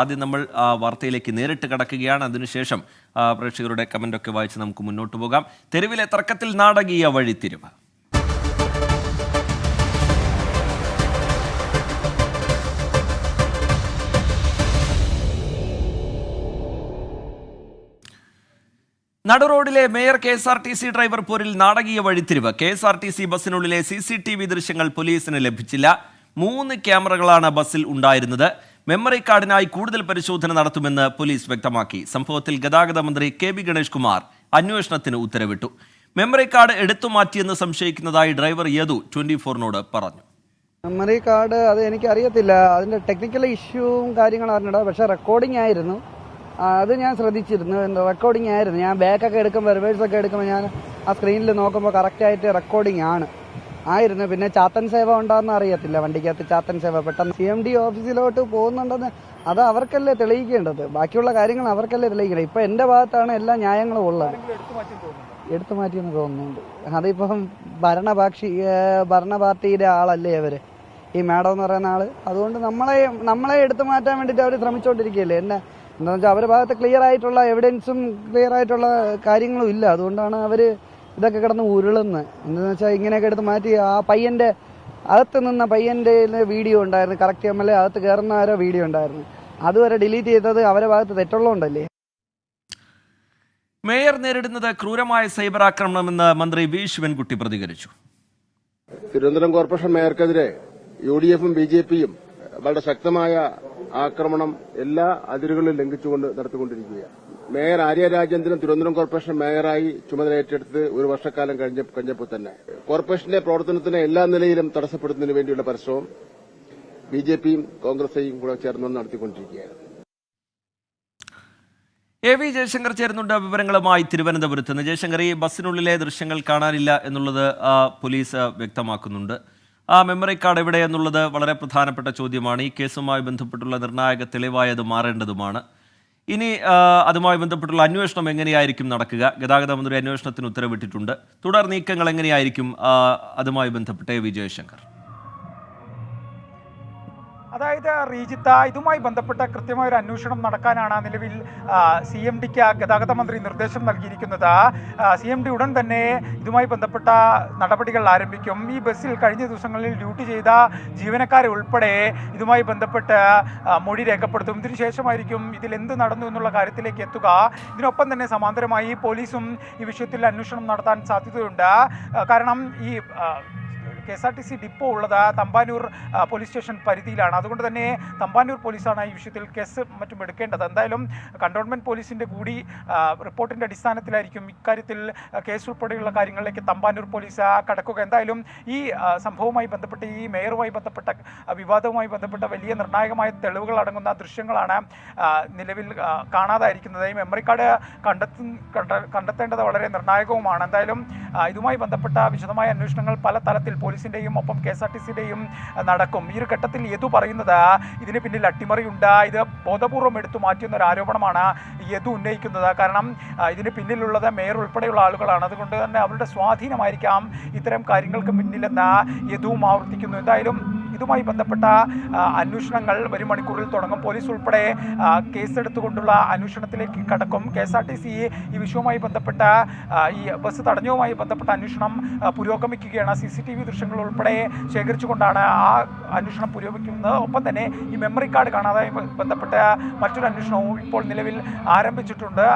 ആദ്യം നമ്മൾ വാർത്തയിലേക്ക് നേരിട്ട് കടക്കുകയാണ്. അതിനുശേഷം പ്രേക്ഷകരുടെ കമൻ്റൊക്കെ വായിച്ച് നമുക്ക് മുന്നോട്ട് പോകാം. തെരുവിലെ തർക്കത്തിൽ നാടകീയ വഴിത്തിരിവ്. നടുറോഡിലെ മേയർ KSRTC ഡ്രൈവർ പോരിൽ നാടകീയ വഴിത്തിരിവ്. KSRTC ബസ്സിനുള്ളിലെ CCTV ദൃശ്യങ്ങൾ പോലീസിന് ലഭിച്ചില്ല. 3 ക്യാമറകളാണ് ബസ്സിൽ ഉണ്ടായിരുന്നത്. മെമ്മറി കാർഡിനായി കൂടുതൽ പരിശോധന നടത്തുമെന്ന് പോലീസ് വ്യക്തമാക്കി. സംഭവത്തിൽ ഗതാഗത മന്ത്രി KB ഗണേഷ് കുമാർ അന്വേഷണത്തിന് ഉത്തരവിട്ടു. മെമ്മറി കാർഡ് എടുത്തുമാറ്റിയെന്ന് സംശയിക്കുന്നതായി ഡ്രൈവർ യദു 24നോട് പറഞ്ഞു. മെമ്മറി കാർഡ് അത് എനിക്കറിയത്തില്ല, അതിന്റെ ടെക്നിക്കൽ ഇഷ്യൂവും കാര്യങ്ങളും അറിഞ്ഞിട. പക്ഷെ റെക്കോർഡിംഗ് ആയിരുന്നു, അത് ഞാൻ ശ്രദ്ധിച്ചിരുന്നു. റെക്കോർഡിംഗ് ആയിരുന്നു. ഞാൻ ബാക്കൊക്കെ എടുക്കുമ്പോൾ റിവേഴ്സൊക്കെ എടുക്കുമ്പോൾ ഞാൻ ആ സ്ക്രീനിൽ നോക്കുമ്പോൾ കറക്റ്റായിട്ട് റെക്കോർഡിംഗ് ആയിരുന്നു. പിന്നെ ചാത്തൻ സേവ ഉണ്ടാകുന്ന അറിയത്തില്ല, വണ്ടിക്കകത്ത് ചാത്തൻ സേവ. പെട്ടെന്ന് CMD ഓഫീസിലോട്ട് പോകുന്നുണ്ടെന്ന് അത് അവർക്കല്ലേ തെളിയിക്കേണ്ടത്, ബാക്കിയുള്ള കാര്യങ്ങൾ അവർക്കല്ലേ തെളിയിക്കേണ്ടത്. ഇപ്പൊ എന്റെ ഭാഗത്താണ് എല്ലാ ന്യായങ്ങളും ഉള്ളത്. എടുത്തു മാറ്റിയെന്ന് തോന്നുന്നുണ്ട്. അതിപ്പം ഭരണ പാർട്ടിയുടെ ആളല്ലേ അവര്, ഈ മാഡം എന്ന് പറയുന്ന ആള്. അതുകൊണ്ട് നമ്മളെ എടുത്തു മാറ്റാൻ വേണ്ടിയിട്ട് അവർ ശ്രമിച്ചുകൊണ്ടിരിക്കുകയല്ലേ. എന്താ വെച്ചാൽ അവരുടെ ഭാഗത്ത് ക്ലിയർ ആയിട്ടുള്ള എവിഡൻസും ക്ലിയർ ആയിട്ടുള്ള കാര്യങ്ങളും ഇല്ല. അതുകൊണ്ടാണ് അവര് ഇതൊക്കെ കിടന്ന് ഉരുളുന്നത്. എന്താണെന്ന് വെച്ചാൽ ഇങ്ങനെയൊക്കെ എടുത്ത് മാറ്റി ആ പയ്യന്റെ അകത്ത് നിന്ന പയ്യന്റെ വീഡിയോ ഉണ്ടായിരുന്നു, കറക്റ്റ് MLA അകത്ത് കയറുന്ന ആരോ വീഡിയോ ഉണ്ടായിരുന്നു, അതുവരെ ഡിലീറ്റ് ചെയ്തത് അവരുടെ ഭാഗത്ത് തെറ്റുള്ളതുകൊണ്ടല്ലേ. മേയർ നേരിടുന്നത് ക്രൂരമായ സൈബർ ആക്രമണമെന്ന് മന്ത്രി V ശിവൻകുട്ടി പ്രതികരിച്ചു. തിരുവനന്തപുരം കോർപ്പറേഷൻ മേയർക്കെതിരെ UDFും BJPയും വളരെ ശക്തമായ ആക്രമണം എല്ലാ അതിരുകളിലും ലംഘിച്ചുകൊണ്ട് നടത്തിക്കൊണ്ടിരിക്കുകയാണ്. മേയർ ആര്യ രാജേന്ദ്രൻ തിരുവനന്തപുരം കോർപ്പറേഷൻ മേയറായി ചുമതലയേറ്റെടുത്ത് 1 വർഷക്കാലം കഴിഞ്ഞപ്പോൾ തന്നെ കോർപ്പറേഷന്റെ പ്രവർത്തനത്തിന് എല്ലാ നിലയിലും തടസ്സപ്പെടുത്തുന്നതിന് വേണ്ടിയുള്ള പരിശ്രമം BJPയും കോൺഗ്രസും കൂടെ ചേർന്ന് നടത്തിക്കൊണ്ടിരിക്കുകയാണ്. AV ജയശങ്കർ ചേരുന്നുണ്ട് വിവരങ്ങളുമായി തിരുവനന്തപുരത്ത് നിന്ന്. ജയശങ്കർ, ഈ ബസ്സിനുള്ളിലെ ദൃശ്യങ്ങൾ കാണാനില്ല എന്നുള്ളത് പോലീസ് വ്യക്തമാക്കുന്നുണ്ട്. ആ മെമ്മറി കാർഡ് എവിടെ എന്നുള്ളത് വളരെ പ്രധാനപ്പെട്ട ചോദ്യമാണ്. ഈ കേസുമായി ബന്ധപ്പെട്ടുള്ള നിർണായക തെളിവായത് മാറേണ്ടതുമാണ്. ഇനി അതുമായി ബന്ധപ്പെട്ടുള്ള അന്വേഷണം എങ്ങനെയായിരിക്കും നടക്കുക? ഗതാഗത മന്ത്രി അന്വേഷണത്തിന് ഉത്തരവിട്ടിട്ടുണ്ട്. തുടർ നീക്കങ്ങൾ എങ്ങനെയായിരിക്കും അതുമായി ബന്ധപ്പെട്ട് AV ജയശങ്കർ? അതായത് റീജിത്ത, ഇതുമായി ബന്ധപ്പെട്ട കൃത്യമായ ഒരു അന്വേഷണം നടക്കാനാണ് നിലവിൽ CMDക്ക് ഗതാഗത മന്ത്രി നിർദ്ദേശം നൽകിയിരിക്കുന്നത്. CMD ഉടൻ തന്നെ ഇതുമായി ബന്ധപ്പെട്ട നടപടികൾ ആരംഭിക്കും. ഈ ബസ്സിൽ കഴിഞ്ഞ ദിവസങ്ങളിൽ ഡ്യൂട്ടി ചെയ്ത ജീവനക്കാരെ ഉൾപ്പെടെ ഇതുമായി ബന്ധപ്പെട്ട് മൊഴി രേഖപ്പെടുത്തും. ഇതിനുശേഷമായിരിക്കും ഇതിൽ എന്ത് നടന്നു എന്നുള്ള കാര്യത്തിലേക്ക് എത്തുക. ഇതിനൊപ്പം തന്നെ സമാന്തരമായി പോലീസും ഈ വിഷയത്തിൽ അന്വേഷണം നടത്താൻ സാധ്യതയുണ്ട്. കാരണം ഈ KSRTC ഡിപ്പോ ഉള്ളത് തമ്പാനൂർ പോലീസ് സ്റ്റേഷൻ പരിധിയിലാണ്. അതുകൊണ്ട് തന്നെ തമ്പാനൂർ പോലീസാണ് ഈ വിഷയത്തിൽ കേസ് മറ്റും എടുക്കേണ്ടത്. എന്തായാലും കണ്ടോൺമെന്റ് പോലീസിന്റെ കൂടി റിപ്പോർട്ടിന്റെ അടിസ്ഥാനത്തിലായിരിക്കും ഇക്കാര്യത്തിൽ കേസ് ഉൾപ്പെടെയുള്ള കാര്യങ്ങളിലേക്ക് തമ്പാനൂർ പോലീസ് കടക്കുക. എന്തായാലും ഈ സംഭവവുമായി ബന്ധപ്പെട്ട്, ഈ മേയറുമായി ബന്ധപ്പെട്ട വിവാദവുമായി ബന്ധപ്പെട്ട വലിയ നിർണായകമായ തെളിവുകൾ അടങ്ങുന്ന ദൃശ്യങ്ങളാണ് നിലവിൽ കാണാതായിരിക്കുന്നത്. ഈ മെമ്മറി കാർഡ് കണ്ടെത്തേണ്ടത് വളരെ നിർണായകവുമാണ്. എന്തായാലും ഇതുമായി ബന്ധപ്പെട്ട വിശദമായ അന്വേഷണങ്ങൾ പല തലത്തിൽ പോലീസിന്റെയും ഒപ്പം KSRTCയുടെയും നടക്കും. ഈ ഒരു ഘട്ടത്തിൽ യദു പറയുന്നത് ഇതിന് പിന്നിൽ അട്ടിമറിയുണ്ട്, ഇത് ബോധപൂർവം എടുത്തു മാറ്റിയെന്നൊരു ആരോപണമാണ് യദു ഉന്നയിക്കുന്നത്. കാരണം ഇതിന് പിന്നിലുള്ളത് മേയർ ഉൾപ്പെടെയുള്ള ആളുകളാണ്. അതുകൊണ്ട് തന്നെ അവരുടെ സ്വാധീനമായിരിക്കാം ഇത്തരം കാര്യങ്ങൾക്ക് പിന്നിലെന്ന് യദുവും ആവർത്തിക്കുന്നു. എന്തായാലും ഇതുമായി ബന്ധപ്പെട്ട അന്വേഷണങ്ങൾ വരും മണിക്കൂറിൽ തുടങ്ങും. പോലീസ് ഉൾപ്പെടെ കേസെടുത്തുകൊണ്ടുള്ള അന്വേഷണത്തിലേക്ക് കടക്കും. KSRTC ഈ വിഷയവുമായി ബന്ധപ്പെട്ട ഈ ബസ് തടഞ്ഞവുമായി ബന്ധപ്പെട്ട അന്വേഷണം പുരോഗമിക്കുകയാണ്. CCTV ദൃശ്യങ്ങൾ ഉൾപ്പെടെ ശേഖരിച്ചുകൊണ്ടാണ് ആ അന്വേഷണം പുരോഗമിക്കുന്നത്. ഒപ്പം തന്നെ ഈ മെമ്മറി കാർഡ് കാണാതായി ബന്ധപ്പെട്ട മറ്റൊരു അന്വേഷണവും ഇപ്പോൾ നിലവിൽ ആരംഭിച്ചിട്ടുണ്ട്.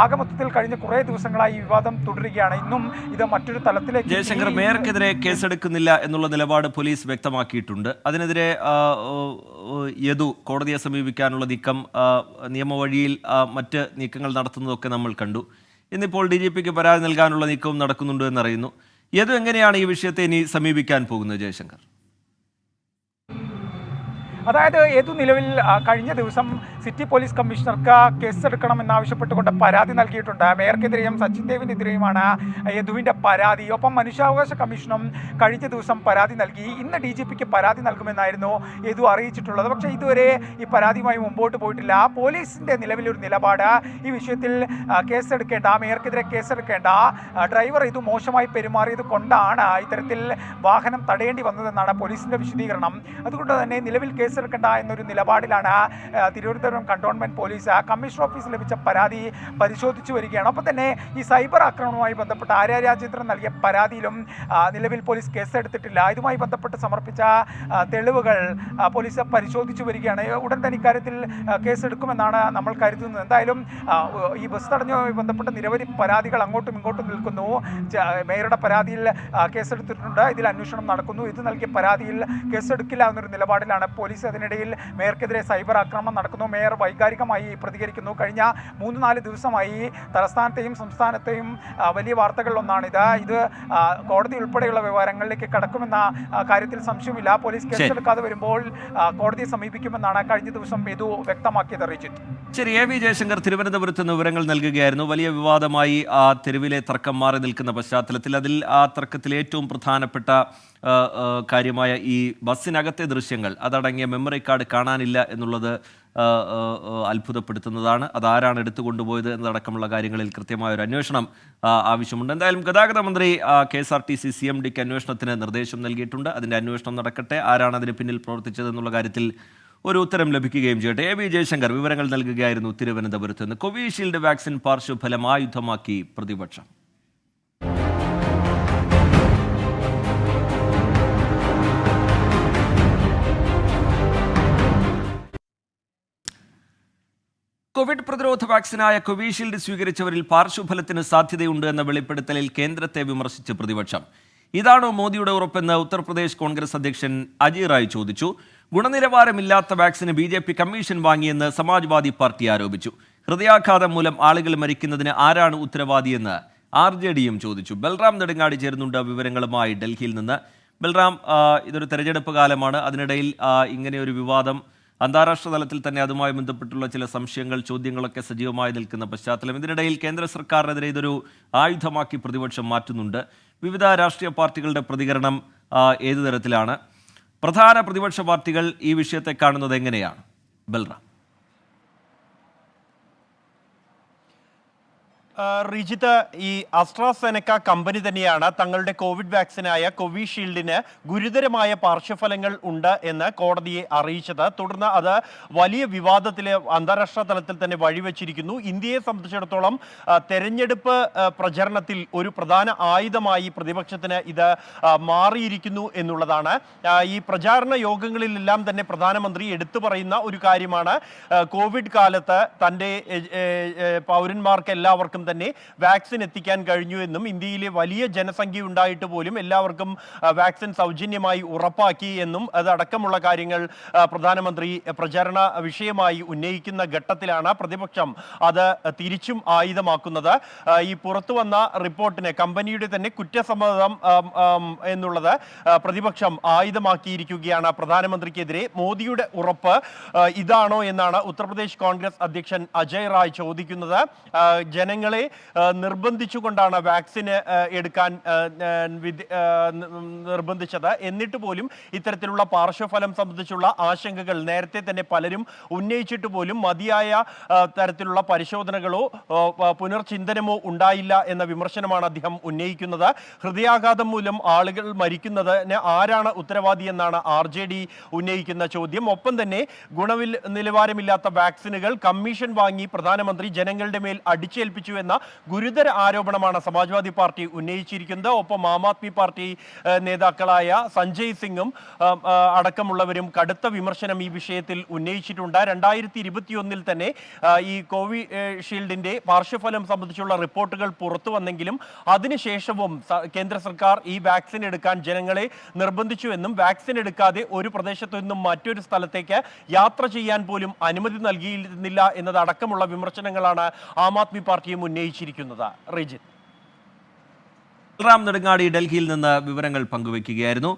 ആകെ മൊത്തത്തിൽ കഴിഞ്ഞ കുറേ ദിവസങ്ങളായി ഈ വിവാദം തുടരുകയാണ്. ഇന്നും ഇത് മറ്റൊരു തലത്തിലേക്ക്. ജയശങ്കർ, മേയർക്കെതിരെ കേസെടുക്കുന്നില്ല എന്നുള്ള നിലപാട് പോലീസ് വ്യക്തമാക്കിയിട്ടുണ്ട്. അതിനെതിരെ യദു കോടതിയെ സമീപിക്കാനുള്ള നീക്കം, നിയമവഴിയിൽ മറ്റ് നീക്കങ്ങൾ നടത്തുന്നതൊക്കെ നമ്മൾ കണ്ടു. ഇന്നിപ്പോൾ DGPക്ക് പരാതി നൽകാനുള്ള നീക്കവും നടക്കുന്നുണ്ട് എന്നറിയുന്നു. യദു എങ്ങനെയാണ് ഈ വിഷയത്തെ ഇനി സമീപിക്കാൻ പോകുന്നത് ജയശങ്കർ? അതായത് യദു നിലവിൽ കഴിഞ്ഞ ദിവസം സിറ്റി പോലീസ് കമ്മീഷണർക്ക് കേസെടുക്കണമെന്നാവശ്യപ്പെട്ടുകൊണ്ട് പരാതി നൽകിയിട്ടുണ്ട്. മേയർക്കെതിരെയും സച്ചിൻ ദേവിനെതിരെയുമാണ് യദുവിൻ്റെ പരാതി. ഒപ്പം മനുഷ്യാവകാശ കമ്മീഷനും കഴിഞ്ഞ ദിവസം പരാതി നൽകി. ഇന്ന് DGPക്ക് പരാതി നൽകുമെന്നായിരുന്നു യദു അറിയിച്ചിട്ടുള്ളത്. പക്ഷേ ഇതുവരെ ഈ പരാതിയുമായി മുമ്പോട്ട് പോയിട്ടില്ല. പോലീസിൻ്റെ നിലവിലൊരു നിലപാട് ഈ വിഷയത്തിൽ കേസെടുക്കേണ്ട, മേയർക്കെതിരെ കേസെടുക്കേണ്ട, ഡ്രൈവർ ഇത് മോശമായി പെരുമാറിയത് കൊണ്ടാണ് ഇത്തരത്തിൽ വാഹനം തടയേണ്ടി വന്നതെന്നാണ് പോലീസിൻ്റെ വിശദീകരണം. അതുകൊണ്ട് തന്നെ നിലവിൽ കേസ് കേസെടുക്കേണ്ട എന്നൊരു നിലപാടിലാണ് തിരുവനന്തപുരം കണ്ടോൺമെന്റ് പോലീസ്. കമ്മീഷണർ ഓഫീസിൽ ലഭിച്ച പരാതി പരിശോധിച്ചു വരികയാണ്. ഒപ്പം തന്നെ ഈ സൈബർ ആക്രമണവുമായി ബന്ധപ്പെട്ട് ആര്യ രാജേന്ദ്രൻ നൽകിയ പരാതിയിലും നിലവിൽ പോലീസ് കേസെടുത്തിട്ടില്ല. ഇതുമായി ബന്ധപ്പെട്ട് സമർപ്പിച്ച തെളിവുകൾ പോലീസ് പരിശോധിച്ചു വരികയാണ്. ഉടൻ തന്നെ ഇക്കാര്യത്തിൽ കേസെടുക്കുമെന്നാണ് നമ്മൾ കരുതുന്നത്. എന്തായാലും ഈ ബസ് തടഞ്ഞതുമായി ബന്ധപ്പെട്ട് നിരവധി പരാതികൾ അങ്ങോട്ടും ഇങ്ങോട്ടും നിൽക്കുന്നു. മേയറുടെ പരാതിയിൽ കേസെടുത്തിട്ടുണ്ട്, ഇതിൽ അന്വേഷണം നടക്കുന്നു. ഇത് നൽകിയ പരാതിയിൽ കേസെടുക്കില്ല എന്നൊരു നിലപാടിലാണ് പോലീസ്. അതിനിടയിൽ മേയർക്കെതിരെ സൈബർ ആക്രമണം നടക്കുന്നു. മേയർ വൈകാരികമായി പ്രതികരിക്കുന്നു. കഴിഞ്ഞ 3-4 ദിവസമായി തലസ്ഥാനത്തെയും സംസ്ഥാനത്തെയും വലിയ വാർത്തകളിലൊന്നാണിത്. ഇത് കോടതി ഉൾപ്പെടെയുള്ള വ്യവഹാരങ്ങളിലേക്ക് കടക്കുമെന്ന കാര്യത്തിൽ സംശയമില്ല. പോലീസ് കേസെടുക്കാതെ വരുമ്പോൾ കോടതിയെ സമീപിക്കുമെന്നാണ് കഴിഞ്ഞ ദിവസം ഇത് വ്യക്തമാക്കിയത്. റിജിത്ത്. ശരി, എ വി ജയശങ്കർ തിരുവനന്തപുരത്ത് നിന്ന് വിവരങ്ങൾ നൽകുകയായിരുന്നു. വലിയ വിവാദമായി ആ തെരുവിലെ തർക്കം മാറി നിൽക്കുന്ന പശ്ചാത്തലത്തിൽ അതിൽ ആ തർക്കത്തിൽ ഏറ്റവും പ്രധാനപ്പെട്ട കാര്യമായ ഈ ബസ്സിനകത്തെ ദൃശ്യങ്ങൾ അതടങ്ങിയ മെമ്മറി കാർഡ് കാണാനില്ല എന്നുള്ളത് അത്ഭുതപ്പെടുത്തുന്നതാണ്. അതാരാണ് എടുത്തുകൊണ്ടുപോയത് എന്നതടക്കമുള്ള കാര്യങ്ങളിൽ കൃത്യമായ ഒരു അന്വേഷണം ആവശ്യമുണ്ട്. എന്തായാലും ഗതാഗത മന്ത്രി KSRTC CMDക്ക് അന്വേഷണത്തിന് നിർദ്ദേശം നൽകിയിട്ടുണ്ട്. അതിൻ്റെ അന്വേഷണം നടക്കട്ടെ. ആരാണ് അതിന് പിന്നിൽ പ്രവർത്തിച്ചതെന്നുള്ള കാര്യത്തിൽ ഒരു ഉത്തരം ലഭിക്കുകയും ചെയ്യട്ടെ. എ വി ജയശങ്കർ വിവരങ്ങൾ നൽകുകയായിരുന്നു തിരുവനന്തപുരത്ത് നിന്ന്. കോവിഷീൽഡ് വാക്സിൻ പാർശ്വഫലം ആയുധമാക്കി പ്രതിപക്ഷം. കോവിഡ് പ്രതിരോധ വാക്സിനായ കോവിഷീൽഡ് സ്വീകരിച്ചവരിൽ പാർശ്വഫലത്തിന് സാധ്യതയുണ്ട് എന്ന വെളിപ്പെടുത്തലിൽ കേന്ദ്രത്തെ വിമർശിച്ച് പ്രതിപക്ഷം. ഇതാണോ മോദിയുടെ ഉറപ്പെന്ന് ഉത്തർപ്രദേശ് കോൺഗ്രസ് അധ്യക്ഷൻ അജയ് റായ് ചോദിച്ചു. ഗുണനിലവാരമില്ലാത്ത വാക്സിന് BJP കമ്മീഷൻ വാങ്ങിയെന്ന് സമാജ്വാദി പാർട്ടി ആരോപിച്ചു. ഹൃദയാഘാതം മൂലം ആളുകൾ മരിക്കുന്നതിന് ആരാണ് ഉത്തരവാദിയെന്ന് RJDയും ചോദിച്ചു. ബൽറാം നെടുങ്ങാടി ചേരുന്നുണ്ട് വിവരങ്ങളുമായി ഡൽഹിയിൽ നിന്ന്. ബൽറാം, ഇതൊരു തെരഞ്ഞെടുപ്പ് കാലമാണ്. അതിനിടയിൽ ഇങ്ങനെയൊരു വിവാദം അന്താരാഷ്ട്ര തലത്തിൽ തന്നെ അതുമായി ബന്ധപ്പെട്ടുള്ള ചില സംശയങ്ങൾ, ചോദ്യങ്ങളൊക്കെ സജീവമായി നിൽക്കുന്ന പശ്ചാത്തലം. ഇതിനിടയിൽ കേന്ദ്ര സർക്കാരിനെതിരെ ഇതൊരു ആയുധമാക്കി പ്രതിപക്ഷം മാറ്റുന്നുണ്ട്. വിവിധ രാഷ്ട്രീയ പാർട്ടികളുടെ പ്രതികരണം ഏതു തരത്തിലാണ്? പ്രധാന പ്രതിപക്ഷ പാർട്ടികൾ ഈ വിഷയത്തെ കാണുന്നത് എങ്ങനെയാണ്? ബൽറാം. റിജിത്ത്, ഈ അസ്ട്രാസെനക്ക കമ്പനി തന്നെയാണ് തങ്ങളുടെ കോവിഡ് വാക്സിനായ കോവിഷീൽഡിന് ഗുരുതരമായ പാർശ്വഫലങ്ങൾ ഉണ്ട് എന്ന് കോടതിയെ അറിയിച്ചത്. തുടർന്ന് അത് വലിയ വിവാദത്തിൽ അന്താരാഷ്ട്ര തലത്തിൽ തന്നെ വഴിവെച്ചിരിക്കുന്നു. ഇന്ത്യയെ സംബന്ധിച്ചിടത്തോളം തെരഞ്ഞെടുപ്പ് പ്രചരണത്തിൽ ഒരു പ്രധാന ആയുധമായി പ്രതിപക്ഷത്തിന് ഇത് മാറിയിരിക്കുന്നു എന്നുള്ളതാണ്. ഈ പ്രചാരണ യോഗങ്ങളിലെല്ലാം തന്നെ പ്രധാനമന്ത്രി എടുത്തു പറയുന്ന ഒരു കാര്യമാണ് കോവിഡ് കാലത്ത് തൻ്റെ പൗരന്മാർക്ക് എല്ലാവർക്കും തന്നെ വാക്സിൻ എത്തിക്കാൻ കഴിഞ്ഞു എന്നും ഇന്ത്യയിലെ വലിയ ജനസംഖ്യ ഉണ്ടായിട്ട് പോലും എല്ലാവർക്കും വാക്സിൻ സൗജന്യമായി ഉറപ്പാക്കി എന്നും അതടക്കമുള്ള കാര്യങ്ങൾ പ്രധാനമന്ത്രി പ്രചാരണ വിഷയമായി ഉന്നയിക്കുന്ന ഘട്ടത്തിലാണ് പ്രതിപക്ഷം അത് തിരിച്ചും ആയുധമാക്കുന്നത്. ഈ പുറത്തു വന്ന റിപ്പോർട്ടിന് കമ്പനിയുടെ തന്നെ കുറ്റസമ്മതം എന്നുള്ളത് പ്രതിപക്ഷം ആയുധമാക്കിയിരിക്കുകയാണ് പ്രധാനമന്ത്രിക്കെതിരെ. മോദിയുടെ ഉറപ്പ് ഇതാണോ എന്നാണ് ഉത്തർപ്രദേശ് കോൺഗ്രസ് അധ്യക്ഷൻ അജയ് റായ് ചോദിക്കുന്നത്. ജനങ്ങളെ നിർബന്ധിച്ചുകൊണ്ടാണ് വാക്സിന് എടുക്കാൻ നിർബന്ധിച്ചത്. എന്നിട്ട് പോലും ഇത്തരത്തിലുള്ള പാർശ്വഫലം സംബന്ധിച്ചുള്ള ആശങ്കകൾ നേരത്തെ തന്നെ പലരും ഉന്നയിച്ചിട്ട് പോലും മതിയായ തരത്തിലുള്ള പരിശോധനകളോ പുനർചിന്തനമോ ഉണ്ടായില്ല എന്ന വിമർശനമാണ് അദ്ദേഹം ഉന്നയിക്കുന്നത്. ഹൃദയാഘാതം മൂലം ആളുകൾ മരിക്കുന്നതിന് ആരാണ് ഉത്തരവാദി എന്നാണ് RJD ഉന്നയിക്കുന്ന ചോദ്യം. ഒപ്പം തന്നെ ഗുണനിലവാരമില്ലാത്ത വാക്സിനുകൾ കമ്മീഷൻ വാങ്ങി പ്രധാനമന്ത്രി ജനങ്ങളുടെ മേൽ അടിച്ചേൽപ്പിച്ചു എന്ന ഗുരുതര ആരോപണമാണ് സമാജ്വാദി പാർട്ടി ഉന്നയിച്ചിരിക്കുന്നത്. ഒപ്പം ആം ആദ്മി പാർട്ടി നേതാക്കളായ സഞ്ജയ് സിംഗും അടക്കമുള്ളവരും കടുത്ത വിമർശനം ഈ വിഷയത്തിൽ ഉന്നയിച്ചിട്ടുണ്ട്. 2021 തന്നെ ഈ കോവിഷീൽഡിന്റെ പാർശ്വഫലം സംബന്ധിച്ചുള്ള റിപ്പോർട്ടുകൾ പുറത്തു വന്നെങ്കിലും അതിനുശേഷവും കേന്ദ്ര സർക്കാർ ഈ വാക്സിൻ എടുക്കാൻ ജനങ്ങളെ നിർബന്ധിച്ചുവെന്നും വാക്സിൻ എടുക്കാതെ ഒരു പ്രദേശത്തു നിന്നും മറ്റൊരു സ്ഥലത്തേക്ക് യാത്ര ചെയ്യാൻ പോലും അനുമതി നൽകിയിരുന്നില്ല എന്നതടക്കമുള്ള വിമർശനങ്ങളാണ് ആം ആദ്മി പാർട്ടിയും ഉന്നയിച്ചിരിക്കുന്നത്. റിജിത്ത്. ബൽറാം നെടുങ്ങാടി ഡൽഹിയിൽ നിന്ന് വിവരങ്ങൾ പങ്കുവയ്ക്കുകയായിരുന്നു.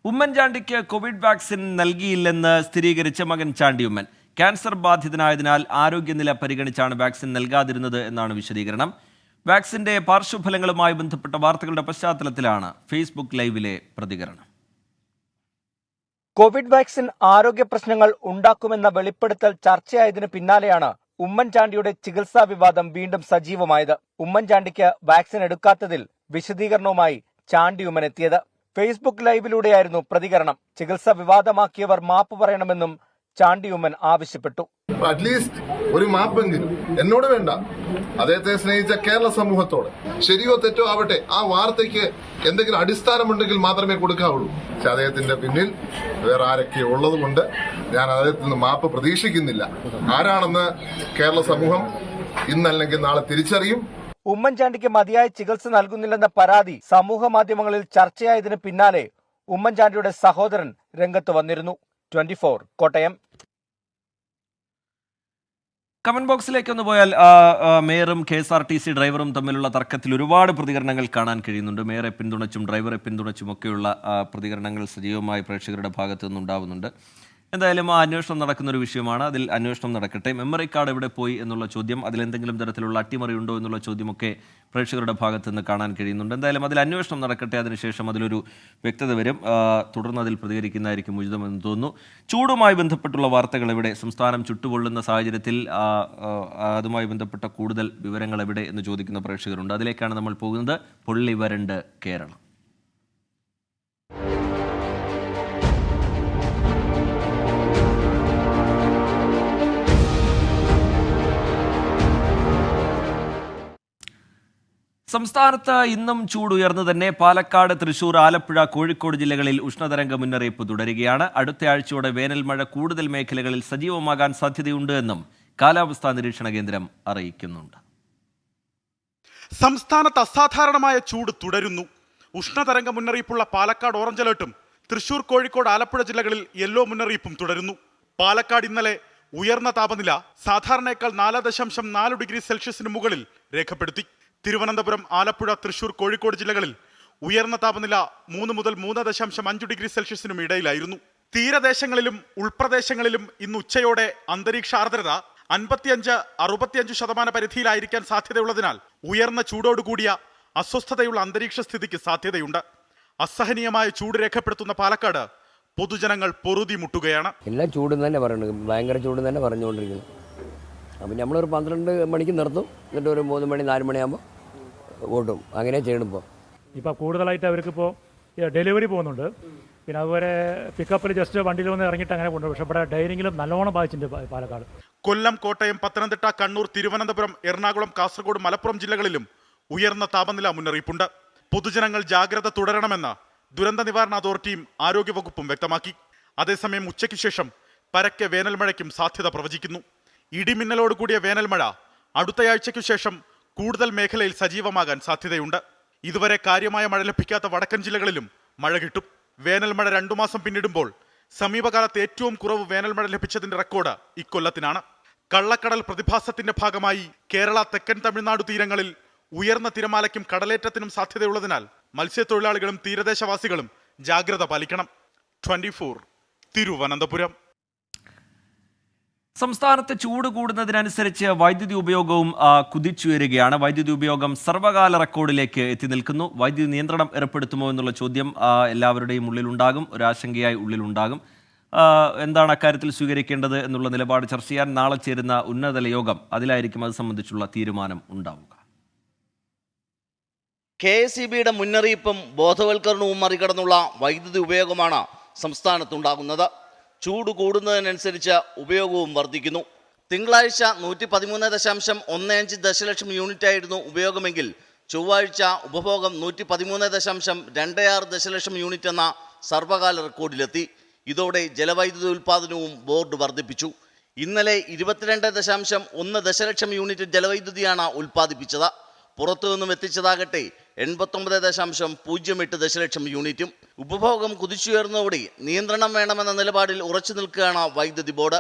ഉമ്മൻചാണ്ടിക്ക് കോവിഡ് വാക്സിൻ നൽകിയില്ലെന്ന് സ്ഥിരീകരിച്ച മകൻ ചാണ്ടി ഉമ്മൻ. ക്യാൻസർ ബാധിതനായതിനാൽ ആരോഗ്യനില പരിഗണിച്ചാണ് വാക്സിൻ നൽകാതിരുന്നത് എന്നാണ് വിശദീകരണം. വാക്സിന്റെ പാർശ്വഫലങ്ങളുമായി ബന്ധപ്പെട്ട വാർത്തകളുടെ പശ്ചാത്തലത്തിലാണ് ഫേസ്ബുക്ക് ലൈവിലെ പ്രതികരണം. കോവിഡ് വാക്സിൻ ആരോഗ്യ പ്രശ്നങ്ങൾ ഉണ്ടാക്കുമെന്ന വെളിപ്പെടുത്തൽ ചർച്ചയായതിനു പിന്നാലെയാണ് ഉമ്മൻചാണ്ടിയുടെ ചികിത്സാ വിവാദം വീണ്ടും സജീവമായത്. ഉമ്മൻചാണ്ടിക്ക് വാക്സിൻ എടുക്കാത്തതിൽ വിശദീകരണവുമായി ചാണ്ടി ഉമ്മൻ എത്തിയത്. ഫേസ്ബുക്ക് ലൈവിലൂടെയായിരുന്നു പ്രതികരണം. ചികിത്സ വിവാദമാക്കിയവർ മാപ്പ് പറയണമെന്നും ചാണ്ടി ഉമ്മൻ ആവശ്യപ്പെട്ടു. അറ്റ്ലീസ്റ്റ് ഒരു മാപ്പെങ്കിലും എന്നോട് വേണ്ട, അദ്ദേഹത്തെ സ്നേഹിച്ച കേരള സമൂഹത്തോട് ശരിയോ തെറ്റോ ആവട്ടെ, ആ വാർത്തയ്ക്ക് എന്തെങ്കിലും അടിസ്ഥാനമുണ്ടെങ്കിൽ മാത്രമേ കൊടുക്കാവുള്ളൂ. പക്ഷെ അദ്ദേഹത്തിന്റെ പിന്നിൽ വേറെ ആരൊക്കെ ഉള്ളതുകൊണ്ട് ഞാൻ അദ്ദേഹത്തിൽ നിന്ന് മാപ്പ് പ്രതീക്ഷിക്കുന്നില്ല. ആരാണെന്ന് കേരള സമൂഹം ഇന്നല്ലെങ്കിൽ നാളെ തിരിച്ചറിയും. ഉമ്മൻചാണ്ടിക്ക് മതിയായ ചികിത്സ നൽകുന്നില്ലെന്ന പരാതി സമൂഹ മാധ്യമങ്ങളിൽ ചർച്ചയായതിനു പിന്നാലെ ഉമ്മൻചാണ്ടിയുടെ സഹോദരൻ രംഗത്ത് വന്നിരുന്നു. 24 കോട്ടയം. കമന്റ് ബോക്സിലേക്ക് ഒന്ന് പോയാൽ മേയറും KSRTC ഡ്രൈവറും തമ്മിലുള്ള തർക്കത്തിൽ ഒരുപാട് പ്രതികരണങ്ങൾ കാണാൻ കഴിയുന്നുണ്ട്. മേയറെ പിന്തുണച്ചും ഡ്രൈവറെ പിന്തുണച്ചും ഒക്കെയുള്ള പ്രതികരണങ്ങൾ സജീവമായി പ്രേക്ഷകരുടെ ഭാഗത്തു നിന്നുണ്ടാവുന്നുണ്ട്. എന്തായാലും ആ അന്വേഷണം നടക്കുന്ന ഒരു വിഷയമാണ്. അതിൽ അന്വേഷണം നടക്കട്ടെ. മെമ്മറി കാർഡ് എവിടെ പോയി എന്നുള്ള ചോദ്യം, അതിലെന്തെങ്കിലും തരത്തിലുള്ള അട്ടിമറി ഉണ്ടോ എന്നുള്ള ചോദ്യമൊക്കെ പ്രേക്ഷകരുടെ ഭാഗത്ത് നിന്ന് കാണാൻ കഴിയുന്നുണ്ട്. എന്തായാലും അതിൽ അന്വേഷണം നടക്കട്ടെ. അതിനുശേഷം അതിലൊരു വ്യക്തത വരും. തുടർന്ന് അതിൽ പ്രതികരിക്കുന്നതായിരിക്കും ഉചിതമെന്ന് തോന്നുന്നു. ചൂടുമായി ബന്ധപ്പെട്ടുള്ള വാർത്തകൾ എവിടെ? സംസ്ഥാനം ചുട്ടുപൊള്ളുന്ന സാഹചര്യത്തിൽ അതുമായി ബന്ധപ്പെട്ട കൂടുതൽ വിവരങ്ങൾ എവിടെ എന്ന് ചോദിക്കുന്ന പ്രേക്ഷകരുണ്ട്. അതിലേക്കാണ് നമ്മൾ പോകുന്നത്. പൊള്ളി വരണ്ട് കേരളം. സംസ്ഥാനത്ത് ഇന്നും ചൂട് ഉയർന്നു തന്നെ. പാലക്കാട്, തൃശൂർ, ആലപ്പുഴ, കോഴിക്കോട് ജില്ലകളിൽ ഉഷ്ണതരംഗ മുന്നറിയിപ്പ് തുടരുകയാണ്. അടുത്ത ആഴ്ചയോടെ വേനൽ മഴ കൂടുതൽ മേഖലകളിൽ സജീവമാകാൻ സാധ്യതയുണ്ട് എന്നും കാലാവസ്ഥാ നിരീക്ഷണ കേന്ദ്രം അറിയിക്കുന്നുണ്ട്. സംസ്ഥാനത്ത് അസാധാരണമായ ചൂട് തുടരുന്നു. ഉഷ്ണതരംഗ മുന്നറിയിപ്പുള്ള പാലക്കാട് ഓറഞ്ച് അലേർട്ടും തൃശൂർ, കോഴിക്കോട്, ആലപ്പുഴ ജില്ലകളിൽ യെല്ലോ മുന്നറിയിപ്പും തുടരുന്നു. പാലക്കാട് ഇന്നലെ ഉയർന്ന താപനില സാധാരണയേക്കാൾ 4.4 ഡിഗ്രി സെൽഷ്യസിന് മുകളിൽ രേഖപ്പെടുത്തി. തിരുവനന്തപുരം, ആലപ്പുഴ, തൃശൂർ, കോഴിക്കോട് ജില്ലകളിൽ ഉയർന്ന താപനില 3 മുതൽ 3.5 ഡിഗ്രി സെൽഷ്യസിനും ഇടയിലായിരുന്നു. തീരദേശങ്ങളിലും ഉൾപ്രദേശങ്ങളിലും ഇന്ന് ഉച്ചയോടെ അന്തരീക്ഷ ആർദ്രത 55-65% പരിധിയിലായിരിക്കാൻ സാധ്യതയുള്ളതിനാൽ ഉയർന്ന ചൂടോടുകൂടിയ അസ്വസ്ഥതയുള്ള അന്തരീക്ഷ സ്ഥിതിക്ക് സാധ്യതയുണ്ട്. അസഹനീയമായ ചൂട് രേഖപ്പെടുത്തുന്ന പാലക്കാട് പൊതുജനങ്ങൾ പൊറുതി മുട്ടുകയാണ്. എല്ലാം ചൂടെന്ന് തന്നെ പറയുന്നത്, ഭയങ്കര ചൂടെന്ന് തന്നെ പറഞ്ഞുകൊണ്ടിരിക്കുന്നു. അപ്പം നമ്മളൊരു 12 മണിക്ക് നിർത്തും, എന്നിട്ട് ഒരു 3 മണി 4 മണിയാകുമ്പോൾ ഓട്ടും. അങ്ങനെ ചെയ്യണിപ്പോൾ. ഇപ്പോൾ കൂടുതലായിട്ട് അവർക്കിപ്പോൾ ഡെലിവറി പോകുന്നുണ്ട്. പിന്നെ അതുപോലെ പിക്കപ്പിൽ ജസ്റ്റ് വണ്ടിയിൽ വന്ന് ഇറങ്ങിയിട്ട് അങ്ങനെ കൊണ്ടുപോകും. പക്ഷേ ഇവിടെ ഡൈനിങ്ങിലും നല്ലോണം ബാധിച്ചിട്ടുണ്ട് പാലക്കാട്. കൊല്ലം, കോട്ടയം, പത്തനംതിട്ട, കണ്ണൂർ, തിരുവനന്തപുരം, എറണാകുളം, കാസർഗോഡ്, മലപ്പുറം ജില്ലകളിലും ഉയർന്ന താപനില മുന്നറിയിപ്പുണ്ട്. പൊതുജനങ്ങൾ ജാഗ്രത തുടരണമെന്ന് ദുരന്ത നിവാരണ അതോറിറ്റിയും ആരോഗ്യവകുപ്പും വ്യക്തമാക്കി. അതേസമയം ഉച്ചയ്ക്ക് ശേഷം പരക്കെ വേനൽമഴയ്ക്കും സാധ്യത പ്രവചിക്കുന്നു. ഇടിമിന്നലോട് കൂടിയ വേനൽമഴ അടുത്തയാഴ്ചയ്ക്കു ശേഷം കൂടുതൽ മേഖലയിൽ സജീവമാകാൻ സാധ്യതയുണ്ട്. ഇതുവരെ കാര്യമായ മഴ ലഭിക്കാത്ത വടക്കൻ ജില്ലകളിലും മഴ കിട്ടും. വേനൽമഴ 2 മാസം പിന്നിടുമ്പോൾ സമീപകാലത്ത് ഏറ്റവും കുറവ് വേനൽമഴ ലഭിച്ചതിന്റെ റെക്കോർഡ് ഇക്കൊല്ലത്തിനാണ്. കള്ളക്കടൽ പ്രതിഭാസത്തിന്റെ ഭാഗമായി കേരള, തെക്കൻ തമിഴ്നാട് തീരങ്ങളിൽ ഉയർന്ന തിരമാലയ്ക്കും കടലേറ്റത്തിനും സാധ്യതയുള്ളതിനാൽ മത്സ്യത്തൊഴിലാളികളും തീരദേശവാസികളും ജാഗ്രത പാലിക്കണം. 24 തിരുവനന്തപുരം. സംസ്ഥാനത്ത് ചൂട് കൂടുന്നതിനനുസരിച്ച് വൈദ്യുതി ഉപയോഗവും കുതിച്ചുയരുകയാണ്. വൈദ്യുതി ഉപയോഗം സർവ്വകാല റെക്കോർഡിലേക്ക് എത്തി നിൽക്കുന്നു. വൈദ്യുതി നിയന്ത്രണം ഏർപ്പെടുത്തുമോ എന്നുള്ള ചോദ്യം എല്ലാവരുടെയും ഉള്ളിലുണ്ടാകും, ഒരാശങ്കയായി ഉള്ളിലുണ്ടാകും. എന്താണ് അക്കാര്യത്തിൽ സ്വീകരിക്കേണ്ടത് എന്നുള്ള നിലപാട് ചർച്ച ചെയ്യാൻ നാളെ ചേരുന്ന ഉന്നതതല യോഗം, അതിലായിരിക്കും അത് സംബന്ധിച്ചുള്ള തീരുമാനം ഉണ്ടാവുക. KSEBയുടെ മുന്നറിയിപ്പും ബോധവൽക്കരണവും മറികടന്നുള്ള വൈദ്യുതി ഉപയോഗമാണ് സംസ്ഥാനത്തുണ്ടാകുന്നത്. ചൂട് കൂടുന്നതിനനുസരിച്ച് ഉപയോഗവും വർദ്ധിക്കുന്നു. തിങ്കളാഴ്ച 113.15 ദശലക്ഷം യൂണിറ്റായിരുന്നു ഉപയോഗമെങ്കിൽ ചൊവ്വാഴ്ച ഉപഭോഗം 113.26 ദശലക്ഷം യൂണിറ്റ് എന്ന സർവ്വകാല റെക്കോർഡിലെത്തി. ഇതോടെ ജലവൈദ്യുതി ഉൽപ്പാദനവും ബോർഡ് വർദ്ധിപ്പിച്ചു. ഇന്നലെ 22.1 ദശലക്ഷം യൂണിറ്റ് ജലവൈദ്യുതിയാണ് ഉൽപ്പാദിപ്പിച്ചത്. പുറത്തുനിന്നും എത്തിച്ചതാകട്ടെ 89.08 ദശലക്ഷം യൂണിറ്റും. ഉപഭോഗം കുതിച്ചുയർന്നതോടെ നിയന്ത്രണം വേണമെന്ന നിലപാടിൽ ഉറച്ചു നിൽക്കുകയാണ് വൈദ്യുതി ബോർഡ്.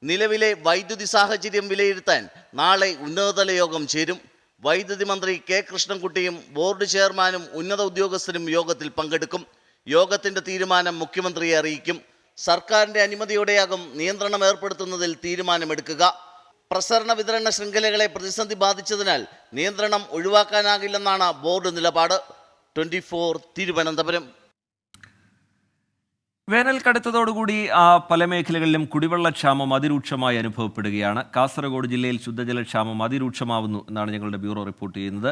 നിലവിലെ വൈദ്യുതി സാഹചര്യം വിലയിരുത്താൻ നാളെ ഉന്നതതല യോഗം ചേരും. വൈദ്യുതി മന്ത്രി K കൃഷ്ണൻകുട്ടിയും ബോർഡ് ചെയർമാനും ഉന്നത ഉദ്യോഗസ്ഥരും യോഗത്തിൽ പങ്കെടുക്കും. യോഗത്തിന്റെ തീരുമാനം മുഖ്യമന്ത്രിയെ അറിയിക്കും. സർക്കാരിന്റെ അനുമതിയോടെയാകും നിയന്ത്രണം ഏർപ്പെടുത്തുന്നതിൽ തീരുമാനമെടുക്കുക. പ്രസരണ വിതരണ ശൃംഖലകളെ പ്രതിസന്ധി ബാധിച്ചതിനാൽ നിയന്ത്രണം ഒഴിവാക്കാനാകില്ലെന്നാണ് ബോർഡ് നിലപാട്. 24 തിരുവനന്തപുരം. വേനൽ കടുത്തതോടുകൂടി പല മേഖലകളിലും കുടിവെള്ളക്ഷാമം അതിരൂക്ഷമായി അനുഭവപ്പെടുകയാണ്. കാസർഗോഡ് ജില്ലയിൽ ശുദ്ധജലക്ഷാമം അതിരൂക്ഷമാവുന്നു എന്നാണ് ഞങ്ങളുടെ ബ്യൂറോ റിപ്പോർട്ട് ചെയ്യുന്നത്.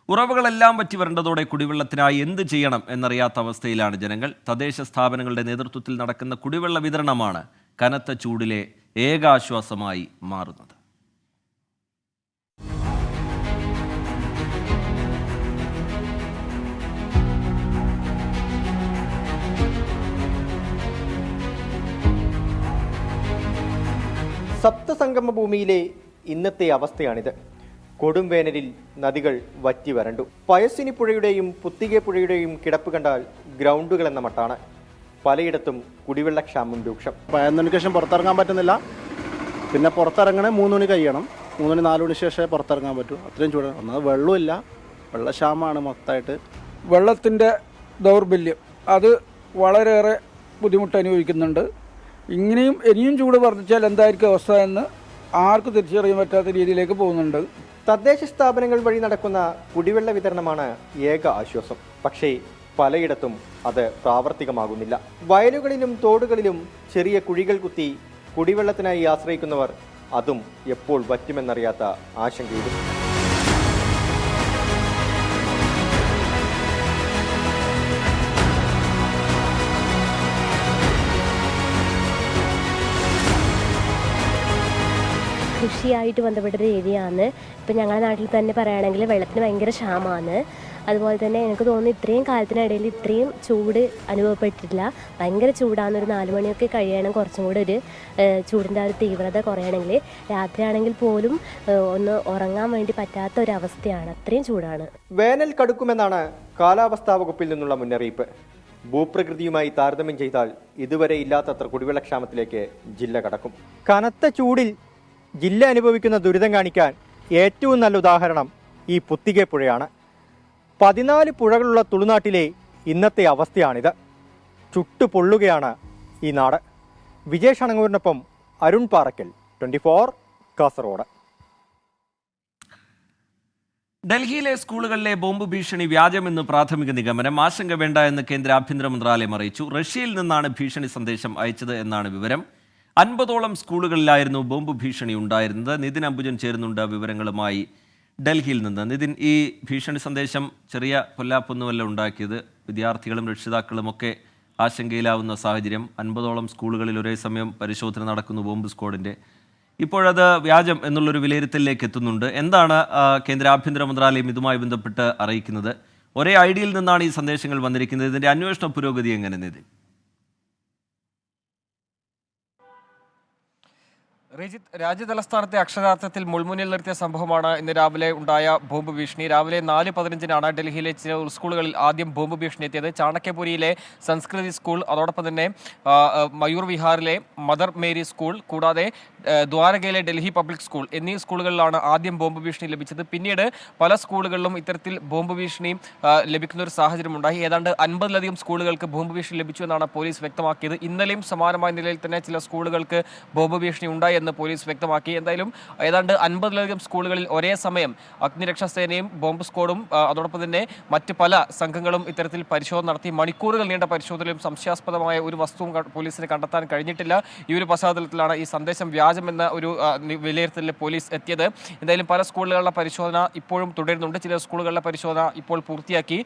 ഉറവുകളെല്ലാം വറ്റി വരേണ്ടതോടെ കുടിവെള്ളത്തിനായി എന്ത് ചെയ്യണം എന്നറിയാത്ത അവസ്ഥയിലാണ് ജനങ്ങൾ. തദ്ദേശ സ്ഥാപനങ്ങളുടെ നേതൃത്വത്തിൽ നടക്കുന്ന കുടിവെള്ള വിതരണമാണ് കനത്ത ചൂടിലെ ഏകാശ്വാസമായി മാറുന്നത്. സപ്തസംഗമ ഭൂമിയിലെ ഇന്നത്തെ അവസ്ഥയാണിത്. കൊടും വേനലിൽ നദികൾ വറ്റി വരണ്ടു. പയസ്സിനി പുഴയുടെയും പുത്തികെ പുഴയുടെയും കിടപ്പ് കണ്ടാൽ ഗ്രൗണ്ടുകൾ എന്ന മട്ടാണ്. പലയിടത്തും കുടിവെള്ളക്ഷാമം രൂക്ഷം. 11 മണിക്ക് ശേഷം പുറത്തിറങ്ങാൻ പറ്റുന്നില്ല. പിന്നെ പുറത്തിറങ്ങണേ 3 മണി കഴിയണം. 3 മണി 4 മണി ശേഷമേ പുറത്തിറങ്ങാൻ പറ്റൂ. അത്രയും ചൂടാണ്. ഒന്നത് വെള്ളമില്ല, വെള്ളക്ഷാമമാണ് മൊത്തമായിട്ട്. വെള്ളത്തിൻ്റെ ദൗർബല്യം അത് വളരെയേറെ ബുദ്ധിമുട്ട് അനുഭവിക്കുന്നുണ്ട്. ഇനിയും ചൂട് വർദ്ധിച്ചാൽ എന്തായിരിക്കും അവസ്ഥ എന്ന് ആർക്കും തിരിച്ചറിയാൻ പറ്റാത്ത രീതിയിലേക്ക് പോകുന്നുണ്ട്. തദ്ദേശ സ്ഥാപനങ്ങൾ വഴി നടക്കുന്ന കുടിവെള്ള വിതരണമാണ് ഏക ആശ്വാസം. പക്ഷേ പലയിടത്തും അത് പ്രാവർത്തികമാകുന്നില്ല. വയലുകളിലും തോടുകളിലും ചെറിയ കുഴികൾ കുത്തി കുടിവെള്ളത്തിനായി ആശ്രയിക്കുന്നവർ അതും എപ്പോൾ വറ്റുമെന്നറിയാത്ത ആശങ്കയിലും. കൃഷിയായിട്ട് ബന്ധപ്പെട്ടൊരു ഏരിയയാണ്. ഇപ്പം ഞങ്ങളുടെ നാട്ടിൽ തന്നെ പറയുകയാണെങ്കിൽ വെള്ളത്തിന് ഭയങ്കര ക്ഷാമമാണ്. അതുപോലെ തന്നെ എനിക്ക് തോന്നുന്നു ഇത്രയും കാലത്തിനിടയിൽ ഇത്രയും ചൂട് അനുഭവപ്പെട്ടിട്ടില്ല. ഭയങ്കര ചൂടാണ്. ഒരു 4 മണിയൊക്കെ കഴിയണം കുറച്ചും കൂടെ ഒരു ചൂടിൻ്റെ ആ ഒരു തീവ്രത കുറയണമെങ്കിൽ. രാത്രിയാണെങ്കിൽ പോലും ഒന്ന് ഉറങ്ങാൻ വേണ്ടി പറ്റാത്ത ഒരു അവസ്ഥയാണ്. അത്രയും ചൂടാണ്. വേനൽ കടുക്കുമെന്നാണ് കാലാവസ്ഥാ വകുപ്പിൽ നിന്നുള്ള മുന്നറിയിപ്പ്. ഭൂപ്രകൃതിയുമായി താരതമ്യം ചെയ്താൽ ഇതുവരെ ഇല്ലാത്തത്ര കുടിവെള്ളക്ഷാമത്തിലേക്ക് ജില്ല കടക്കും. കനത്ത ചൂടിൽ ജില്ല അനുഭവിക്കുന്ന ദുരിതം കാണിക്കാൻ ഏറ്റവും നല്ല ഉദാഹരണം ഈ പുത്തികെ പുഴയാണ്. 14 പുഴകളുള്ള തുളുനാട്ടിലെ ഇന്നത്തെ അവസ്ഥയാണിത്. ചുട്ടുപൊള്ളുകയാണ് ഈ നാട്. വിജേഷ് അണങ്ങൂരിനൊപ്പം അരുൺ പാറക്കൽ, 24 കാസർഗോഡ്. ഡൽഹിയിലെ സ്കൂളുകളിലെ ബോംബ് ഭീഷണി വ്യാജമെന്ന് പ്രാഥമിക നിഗമനം. ആശങ്ക വേണ്ട എന്ന് കേന്ദ്ര ആഭ്യന്തര മന്ത്രാലയം അറിയിച്ചു. റഷ്യയിൽ നിന്നാണ് ഭീഷണി സന്ദേശം അയച്ചത് എന്നാണ് വിവരം. 50ഓളം സ്കൂളുകളിലായിരുന്നു ബോംബ് ഭീഷണി ഉണ്ടായിരുന്നത്. നിതിൻ അംബുജൻ ചേരുന്നുണ്ട് വിവരങ്ങളുമായി ഡൽഹിയിൽ നിന്ന്. നിതിൻ, ഈ ഭീഷണി സന്ദേശം ചെറിയ പൊല്ലാപ്പൊന്നുമല്ല ഉണ്ടാക്കിയത്. വിദ്യാർത്ഥികളും രക്ഷിതാക്കളും ഒക്കെ ആശങ്കയിലാവുന്ന സാഹചര്യം. 50ഓളം സ്കൂളുകളിൽ ഒരേ സമയം പരിശോധന നടക്കുന്നു ബോംബ് സ്ക്വാഡിൻ്റെ. ഇപ്പോഴത് വ്യാജം എന്നുള്ളൊരു വിലയിരുത്തലിലേക്ക് എത്തുന്നുണ്ട്. എന്താണ് കേന്ദ്ര ആഭ്യന്തര മന്ത്രാലയം ഇതുമായി ബന്ധപ്പെട്ട് അറിയിക്കുന്നത്? ഒരേ ഐഡിയിൽ നിന്നാണ് ഈ സന്ദേശങ്ങൾ വന്നിരിക്കുന്നത്. ഇതിൻ്റെ അന്വേഷണ പുരോഗതി എങ്ങനെ നിതിൻ? റിജിത്ത്, രാജ്യതലസ്ഥാനത്തെ അക്ഷരാർത്ഥത്തിൽ മുൾമുന്നിൽ നിർത്തിയ സംഭവമാണ് ഇന്ന് രാവിലെ ഉണ്ടായ ബോംബ് ഭീഷണി. രാവിലെ 4:15-നാണ് ഡൽഹിയിലെ ചില സ്കൂളുകളിൽ ആദ്യം ബോംബ് ഭീഷണി എത്തിയത്. ചാണക്യപുരിയിലെ സംസ്കൃതി സ്കൂൾ, അതോടൊപ്പം തന്നെ മയൂർ വിഹാറിലെ മദർ മേരി സ്കൂൾ, കൂടാതെ ദ്വാരകയിലെ ഡൽഹി പബ്ലിക് സ്കൂൾ എന്നീ സ്കൂളുകളിലാണ് ആദ്യം ബോംബ് ഭീഷണി ലഭിച്ചത്. പിന്നീട് പല സ്കൂളുകളിലും ഇത്തരത്തിൽ ബോംബ് ഭീഷണി ലഭിക്കുന്ന ഒരു സാഹചര്യം ഉണ്ടായി. ഏതാണ്ട് 50-ലധികം സ്കൂളുകൾക്ക് ബോംബ് ഭീഷണി ലഭിച്ചു എന്നാണ് പോലീസ് വ്യക്തമാക്കിയത്. ഇന്നലെയും സമാനമായ നിലയിൽ തന്നെ ചില സ്കൂളുകൾക്ക് ബോംബ് ഭീഷണി ഉണ്ടായി എന്ന് പോലീസ് വ്യക്തമാക്കി. എന്തായാലും ഏതാണ്ട് 50-ലധികം സ്കൂളുകളിൽ ഒരേ സമയം അഗ്നിരക്ഷാസേനയും ബോംബ് സ്ക്വാഡും അതോടൊപ്പം തന്നെ മറ്റ് പല സംഘങ്ങളും ഇത്തരത്തിൽ പരിശോധന നടത്തി. മണിക്കൂറുകൾ നീണ്ട പരിശോധനയിലും സംശയാസ്പദമായ ഒരു വസ്തുവും പോലീസിന് കണ്ടെത്താൻ കഴിഞ്ഞിട്ടില്ല. ഈ ഒരു പശ്ചാത്തലത്തിലാണ് ഈ സന്ദേശം വ്യാജമെന്ന ഒരു വിലയിരുത്തലിൽ പോലീസ് എത്തിയത്. എന്തായാലും പല സ്കൂളുകളുടെ പരിശോധന ഇപ്പോഴും തുടരുന്നുണ്ട്. ചില സ്കൂളുകളുടെ പരിശോധന ഇപ്പോൾ പൂർത്തിയാക്കി.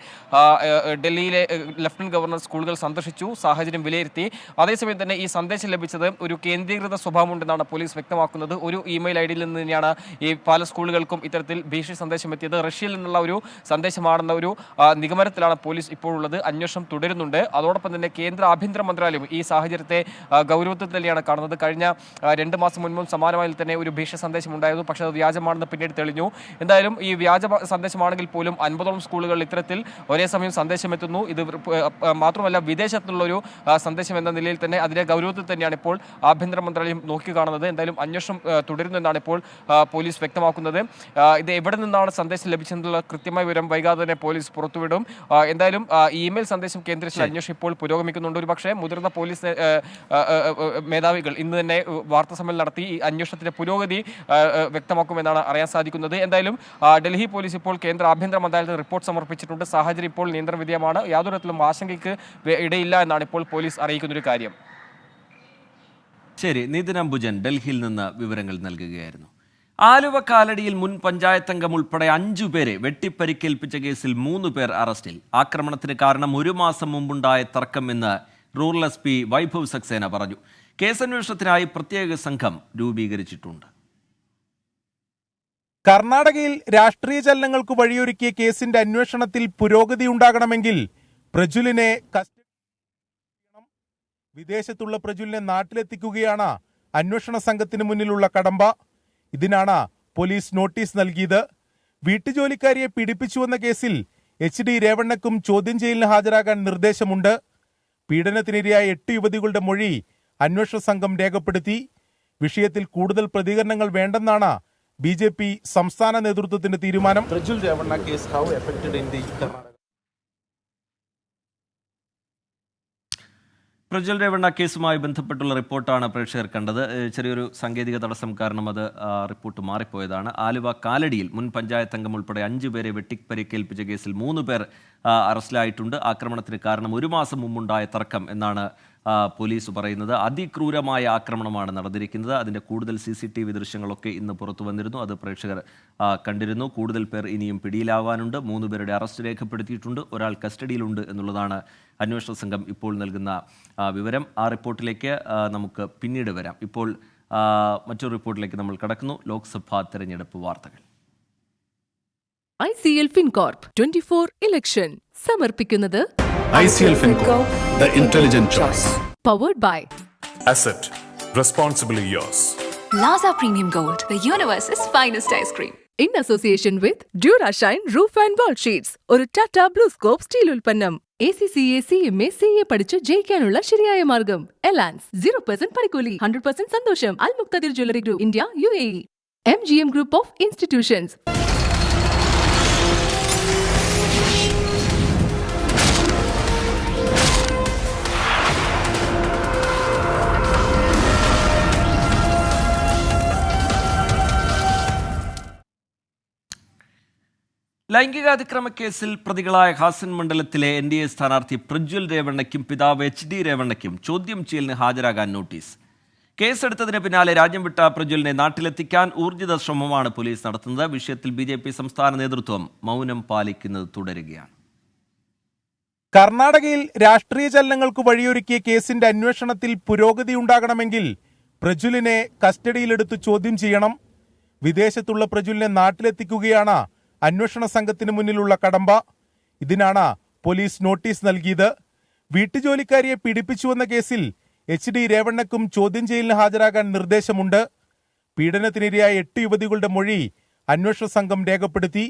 ഡൽഹിയിലെ ലഫ്റ്റനന്റ് ഗവർണർ സ്കൂളുകൾ സന്ദർശിച്ചു, സാഹചര്യം വിലയിരുത്തി. അതേസമയം തന്നെ ഈ സന്ദേശം ലഭിച്ചത് ഒരു കേന്ദ്രീകൃത സ്വഭാവമുണ്ടെന്നാണ് പോലീസ് വ്യക്തമാക്കുന്നത്. ഒരു ഇമെയിൽ ഐഡിയിൽ നിന്ന് തന്നെയാണ് ഈ പല സ്കൂളുകൾക്കും ഇത്തരത്തിൽ ഭീഷണി സന്ദേശം എത്തിയത്. റഷ്യയിൽ നിന്നുള്ള ഒരു സന്ദേശമാണെന്ന ഒരു നിഗമനത്തിലാണ് പോലീസ് ഇപ്പോഴുള്ളത്. അന്വേഷണം തുടരുന്നുണ്ട്. അതോടൊപ്പം തന്നെ കേന്ദ്ര ആഭ്യന്തര മന്ത്രാലയം ഈ സാഹചര്യത്തെ ഗൗരവത്തിൽ തന്നെയാണ് കാണുന്നത്. കഴിഞ്ഞ 2 മാസം മുൻപും സമാനമായി തന്നെ ഒരു ഭീഷണി സന്ദേശം ഉണ്ടായിരുന്നു. പക്ഷേ അത് വ്യാജമാണെന്ന് പിന്നീട് തെളിഞ്ഞു. എന്തായാലും ഈ വ്യാജ സന്ദേശമാണെങ്കിൽ പോലും 50ഓളം സ്കൂളുകളിൽ ഇത്തരത്തിൽ ഒരേ സമയം സന്ദേശം എത്തുന്നു. ഇത് മാത്രമല്ല വിദേശത്തുള്ളൊരു സന്ദേശം എന്ന നിലയിൽ തന്നെ അതിന്റെ ഗൗരവത്തിൽ തന്നെയാണ് ഇപ്പോൾ ആഭ്യന്തര മന്ത്രാലയം നോക്കിക്കാണുന്നത്. എന്തായാലും അന്വേഷണം തുടരുന്നെന്നാണ് ഇപ്പോൾ പോലീസ് വ്യക്തമാക്കുന്നത്. ഇത് എവിടെ നിന്നാണ് സന്ദേശം ലഭിച്ചതെന്നുള്ള കൃത്യമായ വിവരം വൈകാതെ തന്നെ പോലീസ് പുറത്തുവിടും. എന്തായാലും ഇമെയിൽ സന്ദേശം കേന്ദ്രത്തിൽ അന്വേഷണം ഇപ്പോൾ പുരോഗമിക്കുന്നുണ്ട്. ഒരു പക്ഷേ മുതിർന്ന പോലീസ് മേധാവികൾ ഇന്ന് തന്നെ വാർത്താ സമ്മേളനം നടത്തി ഈ അന്വേഷണത്തിന്റെ പുരോഗതി വ്യക്തമാക്കുമെന്നാണ് അറിയാൻ സാധിക്കുന്നത്. എന്തായാലും ഡൽഹി പോലീസ് ഇപ്പോൾ കേന്ദ്ര ആഭ്യന്തര മന്ത്രാലയത്തിന് റിപ്പോർട്ട് സമർപ്പിച്ചിട്ടുണ്ട്. സാഹചര്യം ഇപ്പോൾ നിയന്ത്രണ വിധേയമാണ്. യാതൊരു തരത്തിലും ആശങ്കയ്ക്ക് ഇടയില്ല എന്നാണ് ഇപ്പോൾ പോലീസ് അറിയിക്കുന്ന ഒരു കാര്യം. ശരി, നിതിൻ അംബുജൻ ഡൽഹിയിൽ നിന്ന് വിവരങ്ങൾ നൽകുകയായിരുന്നു. ആലുവ കാലടിയിൽ മുൻ പഞ്ചായത്ത് അംഗം ഉൾപ്പെടെ 5 പേരെ വെട്ടിപ്പരിക്കേൽപ്പിച്ച കേസിൽ 3 പേർ അറസ്റ്റിൽ. ആക്രമണത്തിന് കാരണം 1 മാസം മുമ്പുണ്ടായ തർക്കം എന്ന് റൂറൽ SP വൈഭവ് സക്സേന പറഞ്ഞു. കേസന്വേഷണത്തിനായി പ്രത്യേക സംഘം രൂപീകരിച്ചിട്ടുണ്ട്. കർണാടകയിൽ രാഷ്ട്രീയ ചലനങ്ങൾക്ക് വഴിയൊരുക്കിയ കേസിന്റെ അന്വേഷണത്തിൽ പുരോഗതി ഉണ്ടാകണമെങ്കിൽ പ്രജ്വലിനെ വിദേശത്തുള്ള പ്രജ്വലിനെ നാട്ടിലെത്തിക്കുകയാണ് അന്വേഷണ സംഘത്തിന് മുന്നിലുള്ള കടമ്പ. ഇതിനാണ് പോലീസ് നോട്ടീസ് നൽകിയത്. വീട്ടുജോലിക്കാരിയെ പീഡിപ്പിച്ചുവെന്ന കേസിൽ HD രേവണ്ണയ്ക്കും ചോദ്യം ചെയ്യലിന് ഹാജരാകാൻ നിർദ്ദേശമുണ്ട്. പീഡനത്തിനിരയായ 8 യുവതികളുടെ മൊഴി അന്വേഷണ സംഘം രേഖപ്പെടുത്തി. വിഷയത്തിൽ കൂടുതൽ പ്രതികരണങ്ങൾ വേണ്ടെന്നാണ് BJP സംസ്ഥാന നേതൃത്വത്തിന്റെ തീരുമാനം. Prajwal Revanna case how affected in the Karnataka. Prajwal Revanna കേസുമായി ബന്ധപ്പെട്ടുള്ള റിപ്പോർട്ടാണ് പ്രേക്ഷകർ കണ്ടത്. ചെറിയൊരു സാങ്കേതിക തടസ്സം കാരണം അത് റിപ്പോർട്ട് മാറിപ്പോയതാണ്. ആലുവ കാലടിയിൽ മുൻ പഞ്ചായത്ത് അംഗം ഉൾപ്പെടെ 5 പേരെ വെട്ടിപ്പരിക്കേൽപ്പിച്ച കേസിൽ 3 പേർ അറസ്റ്റിലായിട്ടുണ്ട്. ആക്രമണത്തിന് കാരണം 1 മാസം മുമ്പുണ്ടായ തർക്കം എന്നാണ് പോലീസ് പറയുന്നത്. അതിക്രൂരമായ ആക്രമണമാണ് നടന്നിരിക്കുന്നത്. അതിൻ്റെ കൂടുതൽ CCTV ദൃശ്യങ്ങളൊക്കെ ഇന്ന് പുറത്തു വന്നിരുന്നു. അത് പ്രേക്ഷകർ കണ്ടിരുന്നു. കൂടുതൽ പേർ ഇനിയും പിടിയിലാവാനുണ്ട്. 3 പേരുടെ അറസ്റ്റ് രേഖപ്പെടുത്തിയിട്ടുണ്ട്. ഒരാൾ കസ്റ്റഡിയിലുണ്ട് എന്നുള്ളതാണ് അന്വേഷണ സംഘം ഇപ്പോൾ നൽകുന്ന വിവരം. ആ റിപ്പോർട്ടിലേക്ക് നമുക്ക് പിന്നീട് വരാം. ഇപ്പോൾ മറ്റൊരു റിപ്പോർട്ടിലേക്ക് നമ്മൾ കടക്കുന്നു. ലോക്സഭാ തെരഞ്ഞെടുപ്പ് വാർത്തകൾ. ICL FinCorp 24 ഇലക്ഷൻ സമർപ്പിക്കുന്നത് ICL FinCorp, the intelligent choice. Powered by Asset, responsibly yours. Plaza Premium Gold, the universe's finest ice cream. In association with Durashine Roof and Wall Sheets, ഒരു ടാറ്റ ബ്ലൂ സ്കോപ്പ് സ്റ്റീൽ ഉൽപ്പന്നം. ACCA CMA CA പഠിച്ച് ജയിക്കാനുള്ള ശരിയായ മാർഗം. എലാൻസ് 0% പണിക്കൂലി, 100% സന്തോഷം. Al Muqtadir jewellery group India UAE. MGM group of institutions. ലൈംഗികാതിക്രമ കേസിൽ പ്രതികളായ ഹാസൻ മണ്ഡലത്തിലെ NDA സ്ഥാനാർത്ഥി പ്രജ്വൽ രേവണ്ണയ്ക്കും പിതാവ് HD രേവണ്ണയ്ക്കും ചോദ്യം ചെയ്യലിന് ഹാജരാകാൻ നോട്ടീസ്. കേസെടുത്തതിന് പിന്നാലെ രാജ്യം വിട്ട പ്രജ്വലിനെ നാട്ടിലെത്തിക്കാൻ ഊർജിത ശ്രമമാണ് പോലീസ് നടത്തുന്നത്. വിഷയത്തിൽ BJP സംസ്ഥാന നേതൃത്വം മൗനം പാലിക്കുന്നത് തുടരുകയാണ്. കർണാടകയിൽ രാഷ്ട്രീയ ചലനങ്ങൾക്ക് വഴിയൊരുക്കിയ കേസിന്റെ അന്വേഷണത്തിൽ പുരോഗതി ഉണ്ടാകണമെങ്കിൽ പ്രജ്വലിനെ കസ്റ്റഡിയിലെടുത്ത് ചോദ്യം ചെയ്യണം. വിദേശത്തുള്ള പ്രജ്വലിനെ നാട്ടിലെത്തിക്കുകയാണ് അന്വേഷണ സംഘത്തിന് മുന്നിലുള്ള കടമ്പ. ഇതിനാണ് പോലീസ് നോട്ടീസ് നൽകിയത്. വീട്ടുജോലിക്കാരിയെ പീഡിപ്പിച്ചുവെന്ന കേസിൽ HD രേവണ്ണയ്ക്കും ചോദ്യം ചെയ്യലിന് ഹാജരാകാൻ നിർദ്ദേശമുണ്ട്. പീഡനത്തിനിരയായ 8 യുവതികളുടെ മൊഴി അന്വേഷണ സംഘം രേഖപ്പെടുത്തി.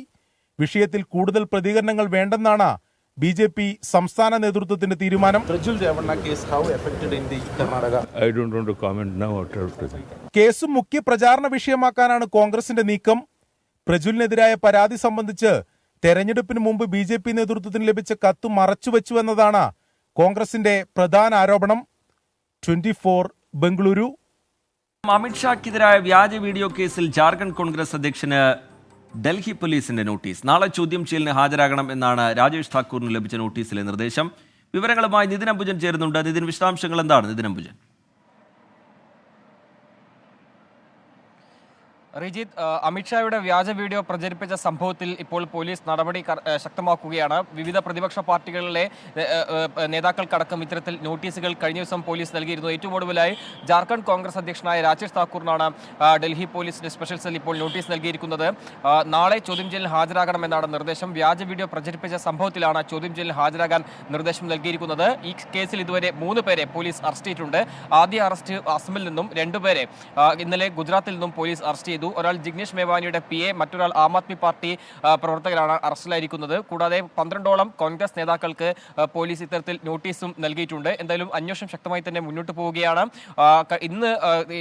വിഷയത്തിൽ കൂടുതൽ പ്രതികരണങ്ങൾ വേണ്ടെന്നാണ് BJP സംസ്ഥാന നേതൃത്വത്തിന്റെ തീരുമാനം. Prajwal Revanna case how affected in the Karnataka. I don't want to comment now after present. കേസും മുഖ്യ പ്രചാരണ വിഷയമാക്കാനാണ് കോൺഗ്രസിന്റെ നീക്കം. പ്രജ്വലിനെതിരായ പരാതി സംബന്ധിച്ച് തെരഞ്ഞെടുപ്പിന് മുമ്പ് BJP നേതൃത്വത്തിന് ലഭിച്ച കത്ത് മറച്ചുവെച്ചുവെന്നതാണ് കോൺഗ്രസിന്റെ പ്രധാന ആരോപണം. 24 ബംഗളൂരു. അമിത്ഷാക്കെതിരായ വ്യാജ വീഡിയോ കേസിൽ ജാർഖണ്ഡ് കോൺഗ്രസ് അധ്യക്ഷന് ഡൽഹി പോലീസിന്റെ നോട്ടീസ്. നാളെ ചോദ്യം ചെയ്യലിന് ഹാജരാകണം എന്നാണ് രാജേഷ് ഠാക്കൂറിന് ലഭിച്ച നോട്ടീസിലെ നിർദ്ദേശം. വിവരങ്ങളുമായി നിതിൻ അംബുജൻ ചേരുന്നുണ്ട്. നിതിൻ, വിശദാംശങ്ങൾ എന്താണ്? നിതിൻ അംബുജൻ. റിജിത്ത്, അമിത്ഷായുടെ വ്യാജ വീഡിയോ പ്രചരിപ്പിച്ച സംഭവത്തിൽ ഇപ്പോൾ പോലീസ് നടപടി ശക്തമാക്കുകയാണ്. വിവിധ പ്രതിപക്ഷ പാർട്ടികളിലെ നേതാക്കൾക്കടക്കം ഇത്തരത്തിൽ നോട്ടീസുകൾ കഴിഞ്ഞ ദിവസം പോലീസ് നൽകിയിരുന്നു. ഏറ്റവും ഒടുവിലായി ജാർഖണ്ഡ് കോൺഗ്രസ് അധ്യക്ഷനായ രാജേഷ് താക്കൂറിനാണ് ഡൽഹി പോലീസിന്റെ സ്പെഷ്യൽ സെൽ ഇപ്പോൾ നോട്ടീസ് നൽകിയിരിക്കുന്നത്. നാളെ ചോദ്യം ചെയ്യലിന് ഹാജരാകണമെന്നാണ് നിർദ്ദേശം. വ്യാജ വീഡിയോ പ്രചരിപ്പിച്ച സംഭവത്തിലാണ് ചോദ്യം ചെയ്യലിന് ഹാജരാകാൻ നിർദ്ദേശം നൽകിയിരിക്കുന്നത്. ഈ കേസിൽ ഇതുവരെ 3 പേരെ പോലീസ് അറസ്റ്റ് ചെയ്തിട്ടുണ്ട്. ആദ്യ അറസ്റ്റ് അസമിൽ നിന്നും 2 പേരെ ഇന്നലെ ഗുജറാത്തിൽ നിന്നും പോലീസ് അറസ്റ്റ് ചെയ്തു. ഒരാൾ ജിഗ്നേഷ് മേവാനിയുടെ PA, മറ്റൊരാൾ ആം ആദ്മി പാർട്ടി പ്രവർത്തകരാണ് അറസ്റ്റിലായിരിക്കുന്നത്. കൂടാതെ 12ഓളം കോൺഗ്രസ് നേതാക്കൾക്ക് പോലീസ് ഇത്തരത്തിൽ നോട്ടീസും നൽകിയിട്ടുണ്ട്. എന്തായാലും അന്വേഷണം ശക്തമായി തന്നെ മുന്നോട്ട് പോവുകയാണ്. ഇന്ന്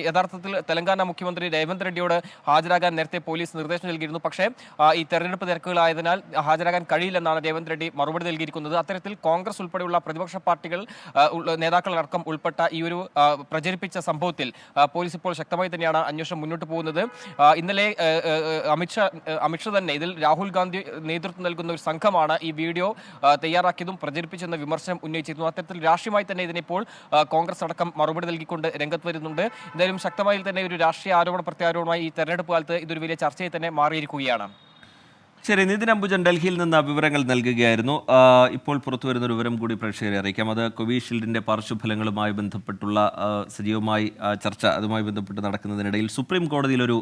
യഥാർത്ഥത്തിൽ തെലങ്കാന മുഖ്യമന്ത്രി രേവന്ത് റെഡ്ഡിയോട് ഹാജരാകാൻ നേരത്തെ പോലീസ് നിർദ്ദേശം നൽകിയിരുന്നു. പക്ഷേ ഈ തെരഞ്ഞെടുപ്പ് തിരക്കുകളായതിനാൽ ഹാജരാകാൻ കഴിയില്ലെന്നാണ് രേവന്ത് റെഡ്ഡി മറുപടി നൽകിയിരിക്കുന്നത്. അത്തരത്തിൽ കോൺഗ്രസ് ഉൾപ്പെടെയുള്ള പ്രതിപക്ഷ പാർട്ടികൾ നേതാക്കളടക്കം ഉൾപ്പെട്ട ഈ ഒരു പ്രചരിപ്പിച്ച സംഭവത്തിൽ പോലീസ് ഇപ്പോൾ ശക്തമായി തന്നെയാണ് അന്വേഷണം മുന്നോട്ട് പോകുന്നത്. ഇന്നലെ അമിത്ഷാ തന്നെ ഇതിൽ രാഹുൽ ഗാന്ധി നേതൃത്വം നൽകുന്ന ഒരു സംഘമാണ് ഈ വീഡിയോ തയ്യാറാക്കിയതും പ്രചരിപ്പിച്ചെന്ന വിമർശനം ഉന്നയിച്ചിരുന്നു. അത്തരത്തിൽ രാഷ്ട്രീയമായി തന്നെ ഇതിനിപ്പോൾ കോൺഗ്രസ് അടക്കം മറുപടി നൽകിക്കൊണ്ട് രംഗത്ത് വരുന്നുണ്ട്. എന്തായാലും ശക്തമായി തന്നെ ഒരു രാഷ്ട്രീയ ആരോപണ പ്രത്യാരോപണമായി ഈ തെരഞ്ഞെടുപ്പ് കാലത്ത് ഇതൊരു വലിയ ചർച്ചയിൽ തന്നെ മാറിയിരിക്കുകയാണ്. ശരി, നിതിൻ അംബുജൻ ഡൽഹിയിൽ നിന്ന് വിവരങ്ങൾ നൽകുകയായിരുന്നു. ഇപ്പോൾ പുറത്തു വരുന്നൊരു വിവരം കൂടി പ്രേക്ഷകരെ അറിയിക്കാം. അത് കോവിഷീൽഡിൻ്റെ പാർശ്വഫലങ്ങളുമായി ബന്ധപ്പെട്ടുള്ള സജീവമായി ചർച്ച അതുമായി ബന്ധപ്പെട്ട് നടക്കുന്നതിനിടയിൽ സുപ്രീം കോടതിയിൽ ഒരു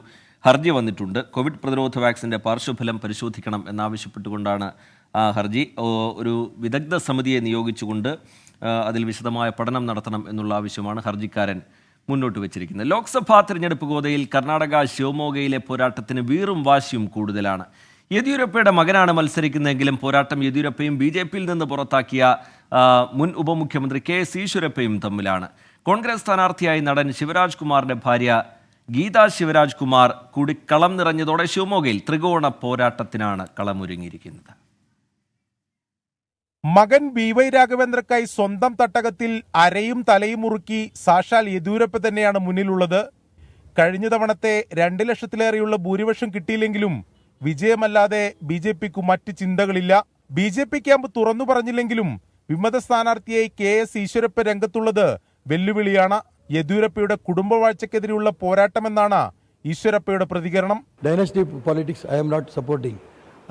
ഹർജി വന്നിട്ടുണ്ട്. കോവിഡ് പ്രതിരോധ വാക്സിൻ്റെ പാർശ്വഫലം പരിശോധിക്കണം എന്നാവശ്യപ്പെട്ടുകൊണ്ടാണ് ഹർജി. ഒരു വിദഗ്ധ സമിതിയെ നിയോഗിച്ചുകൊണ്ട് അതിൽ വിശദമായ പഠനം നടത്തണം എന്നുള്ള ആവശ്യമാണ് ഹർജിക്കാരൻ മുന്നോട്ട് വെച്ചിരിക്കുന്നത്. ലോക്സഭാ തിരഞ്ഞെടുപ്പ് ഗോതയിൽ കർണാടക ശിവമോഗയിലെ പോരാട്ടത്തിന് വീറും വാശിയും കൂടുതലാണ്. യെദ്യൂരപ്പയുടെ മകനാണ് മത്സരിക്കുന്നതെങ്കിലും പോരാട്ടം യെദ്യൂരപ്പയും BJPയിൽ നിന്ന് പുറത്താക്കിയ മുൻ ഉപമുഖ്യമന്ത്രി KS ഈശ്വരപ്പയും തമ്മിലാണ്. കോൺഗ്രസ് സ്ഥാനാർത്ഥിയായി നടൻ ശിവരാജ് കുമാറിന്റെ ഭാര്യ ഗീതാ ശിവരാജ് കുമാർ കൂടി കളം നിറഞ്ഞതോടെ ശിവമോഗയിൽ ത്രികോണ പോരാട്ടത്തിനാണ് കളമൊരുങ്ങിയിരിക്കുന്നത്. മകൻ BY രാഘവേന്ദ്രക്കായി സ്വന്തം തട്ടകത്തിൽ അരയും തലയും മുറുക്കി സാക്ഷാൽ യെദ്യൂരപ്പ തന്നെയാണ് മുന്നിലുള്ളത്. കഴിഞ്ഞ തവണത്തെ 2 ലക്ഷത്തിലേറെയുള്ള ഭൂരിപക്ഷം കിട്ടിയില്ലെങ്കിലും വിജയമല്ലാതെ BJPക്ക് മറ്റ് ചിന്തകളില്ല. BJP ക്യാമ്പ് തുറന്നു പറഞ്ഞില്ലെങ്കിലും വിമത സ്ഥാനാർത്ഥിയായി KS ഈശ്വരപ്പ രംഗത്തുള്ളത് വെല്ലുവിളിയാണ്. യെദ്യൂരപ്പയുടെ കുടുംബവാഴ്ചക്കെതിരെയുള്ള പോരാട്ടമെന്നാണ് ഈശ്വരപ്പയുടെ പ്രതികരണം. Dynasty politics I am not supporting.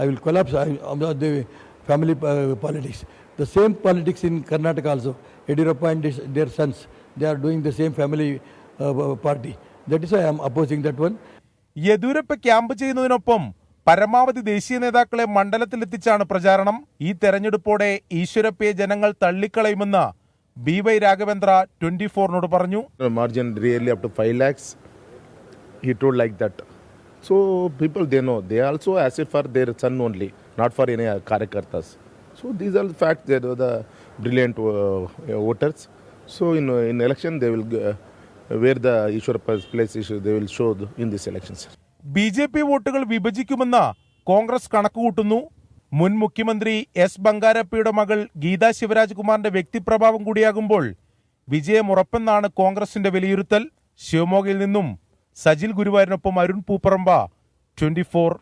I will collapse the family politics. The same politics in Karnataka also. Yediyurappa and their sons, they are doing the same family party. That is why I am opposing that one. Yediyurappa camp ചെയ്യുന്നതിനൊപ്പം പരമാവധി ദേശീയ നേതാക്കളെ മണ്ഡലത്തിലെത്തിച്ചാണ് പ്രചാരണം. ഈ തെരഞ്ഞെടുപ്പോടെ ഈശ്വരപ്പയെ ജനങ്ങൾ തള്ളിക്കളയുമെന്ന് BY Raghavendra 24 പറഞ്ഞു. Margin really up to 5 lakhs. He told like that. So people they know they also ask it for their son only, not for any Karyakartas. So these are the facts. They are the brilliant voters. So in election they will where the Ishwarappa's place is, they will show in these elections. BJP വോട്ടുകൾ വിഭജിക്കുമെന്ന് കോൺഗ്രസ് കണക്കുകൂട്ടുന്നു. മുൻ മുഖ്യമന്ത്രി S ബംഗാരപ്പയുടെ മകൾ ഗീതാ ശിവരാജ് കുമാറിന്റെ വ്യക്തിപ്രഭാവം കൂടിയാകുമ്പോൾ വിജയം ഉറപ്പെന്നാണ് കോൺഗ്രസിന്റെ വിലയിരുത്തൽ. ശിവമോഗയിൽ നിന്നും സജിൽ ഗുരുവായൂരിനൊപ്പം അരുൺ പൂപ്പറമ്പ, 24.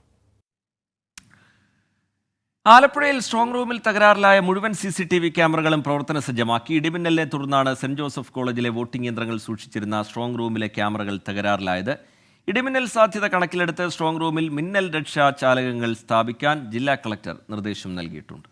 ആലപ്പുഴയിൽ സ്ട്രോങ് റൂമിൽ തകരാറിലായ മുഴുവൻ CCTV ക്യാമറകളും പ്രവർത്തന സജ്ജമാക്കി. ഇടിമിന്നലിനെ തുടർന്നാണ് സെന്റ് ജോസഫ് കോളേജിലെ വോട്ടിംഗ് യന്ത്രങ്ങൾ സൂക്ഷിച്ചിരുന്ന സ്ട്രോങ് റൂമിലെ ക്യാമറകൾ തകരാറിലായത്. ഇടിമിന്നൽ സാധ്യത കണക്കിലെടുത്ത് സ്ട്രോങ് റൂമിൽ മിന്നൽ രക്ഷാ ചാലകങ്ങൾ സ്ഥാപിക്കാൻ ജില്ലാ കളക്ടർ നിർദ്ദേശം നൽകിയിട്ടുണ്ട്.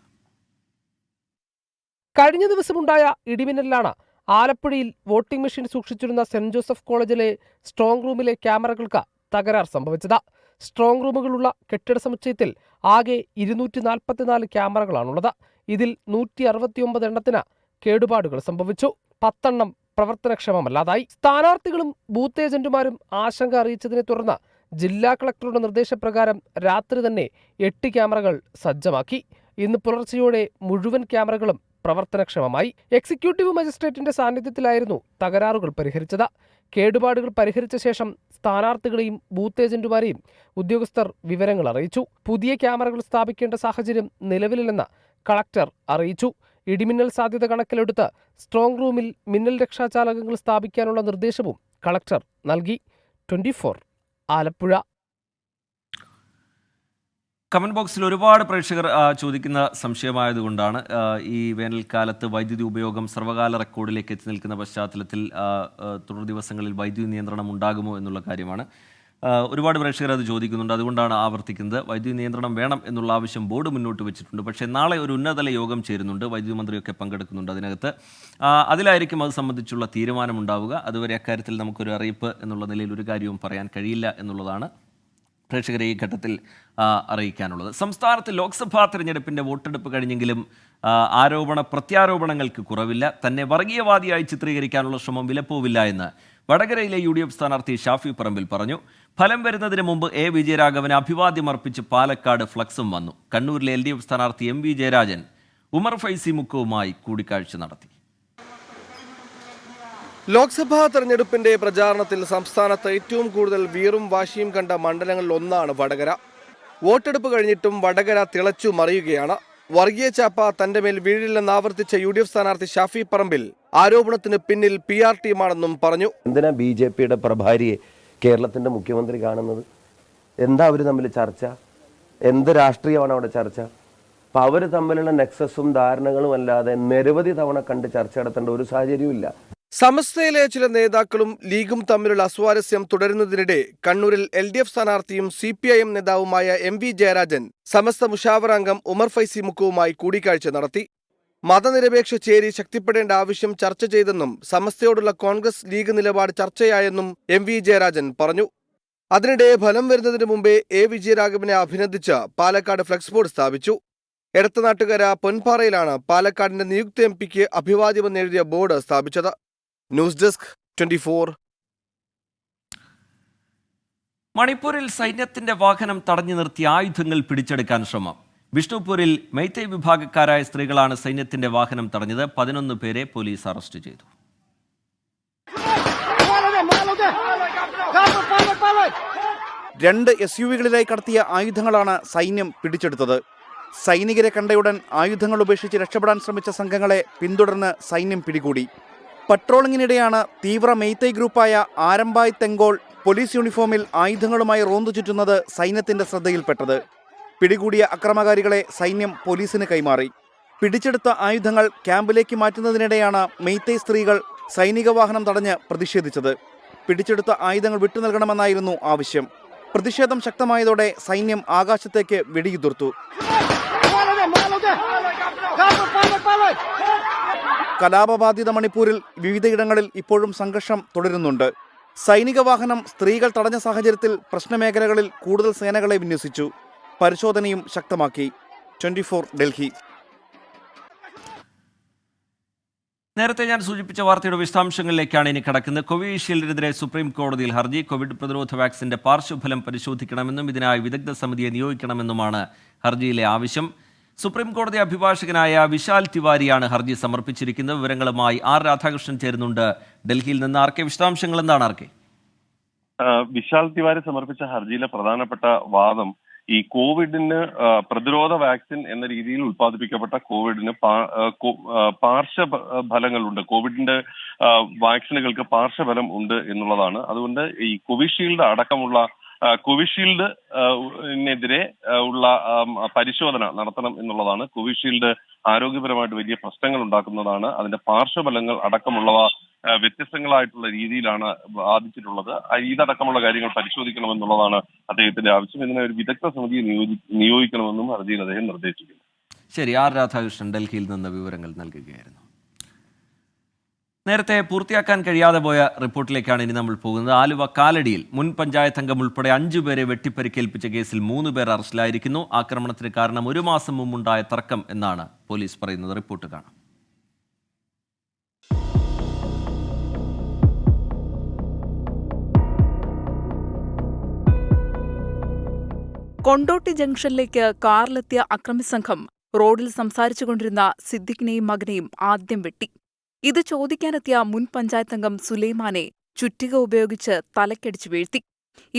കഴിഞ്ഞ ദിവസമുണ്ടായ ഇടിമിന്നലിലാണ് ആലപ്പുഴയിൽ വോട്ടിംഗ് മെഷീൻ സൂക്ഷിച്ചിരുന്ന സെന്റ് ജോസഫ് കോളേജിലെ സ്ട്രോങ് റൂമിലെ ക്യാമറകൾക്ക് തകരാർ സംഭവിച്ചത്. സ്ട്രോങ് റൂമുകളുള്ള കെട്ടിട സമുച്ചയത്തിൽ ആകെ 244 ക്യാമറകളാണുള്ളത്. ഇതിൽ 169 എണ്ണത്തിന് കേടുപാടുകൾ സംഭവിച്ചു. 10 എണ്ണം പ്രവർത്തനക്ഷമമല്ലാതായി. സ്ഥാനാർത്ഥികളും ബൂത്ത് ഏജന്റുമാരും ആശങ്ക അറിയിച്ചതിനെ തുടർന്ന് ജില്ലാ കളക്ടറുടെ നിർദ്ദേശപ്രകാരം രാത്രി തന്നെ 8 ക്യാമറകൾ സജ്ജമാക്കി. ഇന്ന് പുലർച്ചെയോടെ മുഴുവൻ ക്യാമറകളും പ്രവർത്തനക്ഷമമായി. എക്സിക്യൂട്ടീവ് മജിസ്ട്രേറ്റിന്റെ സാന്നിധ്യത്തിലായിരുന്നു തകരാറുകൾ പരിഹരിച്ചത്. കേടുപാടുകൾ പരിഹരിച്ച ശേഷം സ്ഥാനാർത്ഥികളെയും ബൂത്ത് ഏജന്റുമാരെയും ഉദ്യോഗസ്ഥർ വിവരങ്ങൾ അറിയിച്ചു. പുതിയ ക്യാമറകൾ സ്ഥാപിക്കേണ്ട സാഹചര്യം നിലവിലില്ലെന്ന് കളക്ടർ അറിയിച്ചു. ഇടിമിന്നൽ സാധ്യത കണക്കിലെടുത്ത് സ്ട്രോങ് റൂമിൽ മിന്നൽ രക്ഷാചാലകങ്ങൾ സ്ഥാപിക്കാനുള്ള നിർദ്ദേശവും കളക്ടർ നൽകി. 24 ആലപ്പുഴ. കമന്റ് ബോക്സിൽ ഒരുപാട് പ്രേക്ഷകർ ചോദിക്കുന്ന സംശയമായതുകൊണ്ടാണ് ഈ വേനൽക്കാലത്ത് വൈദ്യുതി ഉപയോഗം സർവകാല റെക്കോർഡിലേക്ക് എത്തി നിൽക്കുന്ന പശ്ചാത്തലത്തിൽ തുടർ ദിവസങ്ങളിൽ വൈദ്യുതി നിയന്ത്രണം ഉണ്ടാകുമോ എന്നുള്ള കാര്യമാണ്. ഒരുപാട് പ്രേക്ഷകർ അത് ചോദിക്കുന്നുണ്ട്. അതുകൊണ്ടാണ് ആവർത്തിക്കുന്നത്. വൈദ്യുതി നിയന്ത്രണം വേണം എന്നുള്ള ആവശ്യം ബോർഡ് മുന്നോട്ട് വെച്ചിട്ടുണ്ട്. പക്ഷേ നാളെ ഒരു ഉന്നതതല യോഗം ചേരുന്നുണ്ട്. വൈദ്യുതി മന്ത്രിയൊക്കെ പങ്കെടുക്കുന്നുണ്ട് അതിനകത്ത്. അതിലായിരിക്കും അത് സംബന്ധിച്ചുള്ള തീരുമാനമുണ്ടാവുക. അതുവരെ അക്കാര്യത്തിൽ നമുക്കൊരു അറിയിപ്പ് എന്നുള്ള നിലയിൽ ഒരു കാര്യവും പറയാൻ കഴിയില്ല എന്നുള്ളതാണ് പ്രേക്ഷകരെ ഈ ഘട്ടത്തിൽ അറിയിക്കാനുള്ളത്. സംസ്ഥാനത്ത് ലോക്സഭാ തെരഞ്ഞെടുപ്പിൻ്റെ വോട്ടെടുപ്പ് കഴിഞ്ഞെങ്കിലും പ്രത്യാരോപണങ്ങൾക്ക് കുറവില്ല. തന്നെ വർഗീയവാദിയായി ചിത്രീകരിക്കാനുള്ള ശ്രമം വിലപ്പോവില്ല എന്ന് വടകരയിലെ UDF സ്ഥാനാർത്ഥി ഷാഫി പറമ്പിൽ പറഞ്ഞു. ഫലം വരുന്നതിന് മുമ്പ് A വിജയരാഘവന് അഭിവാദ്യം അർപ്പിച്ച് പാലക്കാട് ഫ്ലക്സും വന്നു. കണ്ണൂരിലെ LDF സ്ഥാനാർത്ഥി MV ജയരാജൻ ഉമർ ഫൈസി മുക്കവുമായി കൂടിക്കാഴ്ച നടത്തി. ലോക്സഭാ തെരഞ്ഞെടുപ്പിന്റെ പ്രചാരണത്തിൽ സംസ്ഥാനത്ത് ഏറ്റവും കൂടുതൽ വീറും വാശിയും കണ്ട മണ്ഡലങ്ങളിൽ ഒന്നാണ് വടകര. വോട്ടെടുപ്പ് കഴിഞ്ഞിട്ടും വടകര തിളച്ചു മറിയുകയാണ്. വർഗീയ ചാപ്പ തന്റെ മേൽ വീഴില്ലെന്ന് ആവർത്തിച്ച UDF സ്ഥാനാർത്ഥി ഷാഫി പറമ്പിൽ ആരോപണത്തിന് പിന്നിൽ PR ടീമാണെന്നും പറഞ്ഞു. എന്തിനാ BJPയുടെ പ്രഭാരിയെ കേരളത്തിന്റെ മുഖ്യമന്ത്രി കാണുന്നത്? എന്താ അവർ തമ്മിൽ ചർച്ച? എന്ത് രാഷ്ട്രീയമാണ് അവിടെ ചർച്ച? അപ്പൊ അവർ തമ്മിലുള്ള നെക്സസും ധാരണകളും അല്ലാതെ നിരവധി തവണ കണ്ട് ചർച്ച നടത്തേണ്ട ഒരു സാഹചര്യവും ഇല്ല. സമസ്തയിലെ ചില നേതാക്കളും ലീഗും തമ്മിലുള്ള അസ്വാരസ്യം തുടരുന്നതിനിടെ കണ്ണൂരിൽ LDF സ്ഥാനാർത്ഥിയും CPIM നേതാവുമായ MV ജയരാജൻ സമസ്ത മുഷാവറ അംഗം ഉമർ ഫൈസി മുക്കുവുമായി കൂടിക്കാഴ്ച നടത്തി. മതനിരപേക്ഷ ചേരി ശക്തിപ്പെടേണ്ട ആവശ്യം ചർച്ച ചെയ്തെന്നും സമസ്തയോടുള്ള കോൺഗ്രസ് ലീഗ് നിലപാട് ചർച്ചയായെന്നും MV ജയരാജൻ പറഞ്ഞു. അതിനിടെ ഫലം വരുന്നതിന് മുമ്പേ A വിജയരാഘവനെ അഭിനന്ദിച്ച് പാലക്കാട് ഫ്ലക്സ് ബോർഡ് സ്ഥാപിച്ചു. എടത്തനാട്ടുകര പൊൻപാറയിലാണ് പാലക്കാടിന്റെ നിയുക്ത MP-ക്ക് അഭിവാദ്യമെന്നെഴുതിയ ബോർഡ് സ്ഥാപിച്ചത്. News desk 24. മണിപ്പൂരിൽ സൈന്യത്തിന്റെ വാഹനം തടഞ്ഞു നിർത്തി ആയുധങ്ങൾ പിടിച്ചെടുക്കാൻ ശ്രമം. വിഷ്ണുപൂരിൽ മെയ്തൈ വിഭാഗക്കാരായ സ്ത്രീകളാണ് സൈന്യത്തിന്റെ വാഹനം തടഞ്ഞത്. 11 പേരെ പോലീസ് അറസ്റ്റ് ചെയ്തു. രണ്ട് SUV-കളിലായി കടത്തിയ ആയുധങ്ങളാണ് സൈന്യം പിടിച്ചെടുത്തത്. സൈനികരെ കണ്ടയുടൻ ആയുധങ്ങൾ ഉപേക്ഷിച്ച് രക്ഷപ്പെടാൻ ശ്രമിച്ച സംഘങ്ങളെ പിന്തുടർന്ന് സൈന്യം പിടികൂടി. പട്രോളിങ്ങിനിടെയാണ് തീവ്ര മെയ്തൈ ഗ്രൂപ്പായ ആരംബായ് തെങ്കോൾ പോലീസ് യൂണിഫോമിൽ ആയുധങ്ങളുമായി റോന്തു ചുറ്റുന്നത് സൈന്യത്തിന്റെ ശ്രദ്ധയിൽപ്പെട്ടത്. പിടികൂടിയ അക്രമകാരികളെ സൈന്യം പോലീസിന് കൈമാറി. പിടിച്ചെടുത്ത ആയുധങ്ങൾ ക്യാമ്പിലേക്ക് മാറ്റുന്നതിനിടെയാണ് മെയ്തൈ സ്ത്രീകൾ സൈനിക വാഹനം തടഞ്ഞ് പ്രതിഷേധിച്ചത്. പിടിച്ചെടുത്ത ആയുധങ്ങൾ വിട്ടു നൽകണമെന്നായിരുന്നു ആവശ്യം. പ്രതിഷേധം ശക്തമായതോടെ സൈന്യം ആകാശത്തേക്ക് വെടിയുതിർത്തു. കലാപബാധിത മണിപ്പൂരിൽ വിവിധയിടങ്ങളിൽ ഇപ്പോഴും സംഘർഷം തുടരുന്നുണ്ട്. സൈനിക വാഹനം സ്ത്രീകൾ തടഞ്ഞ സാഹചര്യത്തിൽ പ്രശ്നമേഖലകളിൽ കൂടുതൽ സേനകളെ വിന്യസിച്ചു. പരിശോധനയും ശക്തമാക്കി. 24 ഡൽഹി. നേരത്തെ ഞാൻ സൂചിപ്പിച്ച വാർത്തയുടെ വിശദാംശങ്ങളിലേക്കാണ് ഇനി കടക്കുന്നത്. കോവിഷീൽഡിനെതിരെ സുപ്രീം കോടതിയിൽ ഹർജി. കോവിഡ് പ്രതിരോധ വാക്സിന്റെ പാർശ്വഫലം പരിശോധിക്കണമെന്നും ഇതിനായി വിദഗ്ധ സമിതിയെ നിയോഗിക്കണമെന്നുമാണ് ഹർജിയിലെ ആവശ്യം. സുപ്രീം കോടതി അഭിഭാഷകനായ വിശാൽ തിവാരിയാണ് ഹർജി സമർപ്പിച്ചിരിക്കുന്നത്. വിവരങ്ങളുമായി R രാധാകൃഷ്ണൻ ചേരുന്നുണ്ട് ഡൽഹിയിൽ നിന്ന്. ആർക്കെ വിശദാംശങ്ങൾ എന്താണ് ആർക്കെ? വിശാൽ തിവാരി സമർപ്പിച്ച ഹർജിയിലെ പ്രധാനപ്പെട്ട വാദം ഈ കോവിഡിന് പ്രതിരോധ വാക്സിൻ എന്ന രീതിയിൽ ഉത്പാദിപ്പിക്കപ്പെട്ട കോവിഡിന് പാർശ്വഫലങ്ങളുണ്ട്. കോവിഡിന്റെ വാക്സിനുകൾക്ക് പാർശ്വഫലം ഉണ്ട് എന്നുള്ളതാണ്. അതുകൊണ്ട് ഈ കോവിഷീൽഡ് അടക്കമുള്ള കോവിഷീൽഡിനെതിരെ ഉള്ള പരിശോധന നടത്തണം എന്നുള്ളതാണ്. കോവിഷീൽഡ് ആരോഗ്യപരമായിട്ട് വലിയ പ്രശ്നങ്ങൾ ഉണ്ടാക്കുന്നതാണ്. അതിന്റെ പാർശ്വഫലങ്ങൾ അടക്കമുള്ളവ വ്യത്യസ്തങ്ങളായിട്ടുള്ള രീതിയിലാണ് ബാധിച്ചിട്ടുള്ളത്. ഇതടക്കമുള്ള കാര്യങ്ങൾ പരിശോധിക്കണമെന്നുള്ളതാണ് അദ്ദേഹത്തിന്റെ ആവശ്യം. ഇതിനെ ഒരു വിദഗ്ധ സമിതിയെ നിയോഗിക്കണമെന്നും ഹർജിയിൽ അദ്ദേഹം നിർദ്ദേശിക്കുന്നു. ശരി, R രാധാകൃഷ്ണൻ ഡൽഹിയിൽ നിന്ന് വിവരങ്ങൾ നൽകുകയായിരുന്നു. നേരത്തെ പൂർത്തിയാക്കാൻ കഴിയാതെ പോയ റിപ്പോർട്ടിലേക്കാണ് ഇനി നമ്മൾ പോകുന്നത്. ആലുവ കാലടിയിൽ മുൻ പഞ്ചായത്ത് അംഗം ഉൾപ്പെടെ 5 പേരെ വെട്ടിപ്പരിക്കേൽപ്പിച്ച കേസിൽ 3 പേർ അറസ്റ്റിലായിരിക്കുന്നു. ആക്രമണത്തിന് കാരണം 1 മാസം മുമ്പുണ്ടായ തർക്കം എന്നാണ് പോലീസ് പറയുന്നത്. റിപ്പോർട്ട് കാണാം. കൊണ്ടോട്ടി ജംഗ്ഷനിലേക്ക് കാറിലെത്തിയ അക്രമി സംഘം റോഡിൽ സംസാരിച്ചുകൊണ്ടിരുന്ന സിദ്ദിഖിനെയും മകനെയും ആദ്യം വെട്ടി. ഇത് ചോദിക്കാനെത്തിയ മുൻ പഞ്ചായത്തംഗം സുലൈമാനെ ചുറ്റിക ഉപയോഗിച്ച് തലക്കടിച്ചു വീഴ്ത്തി.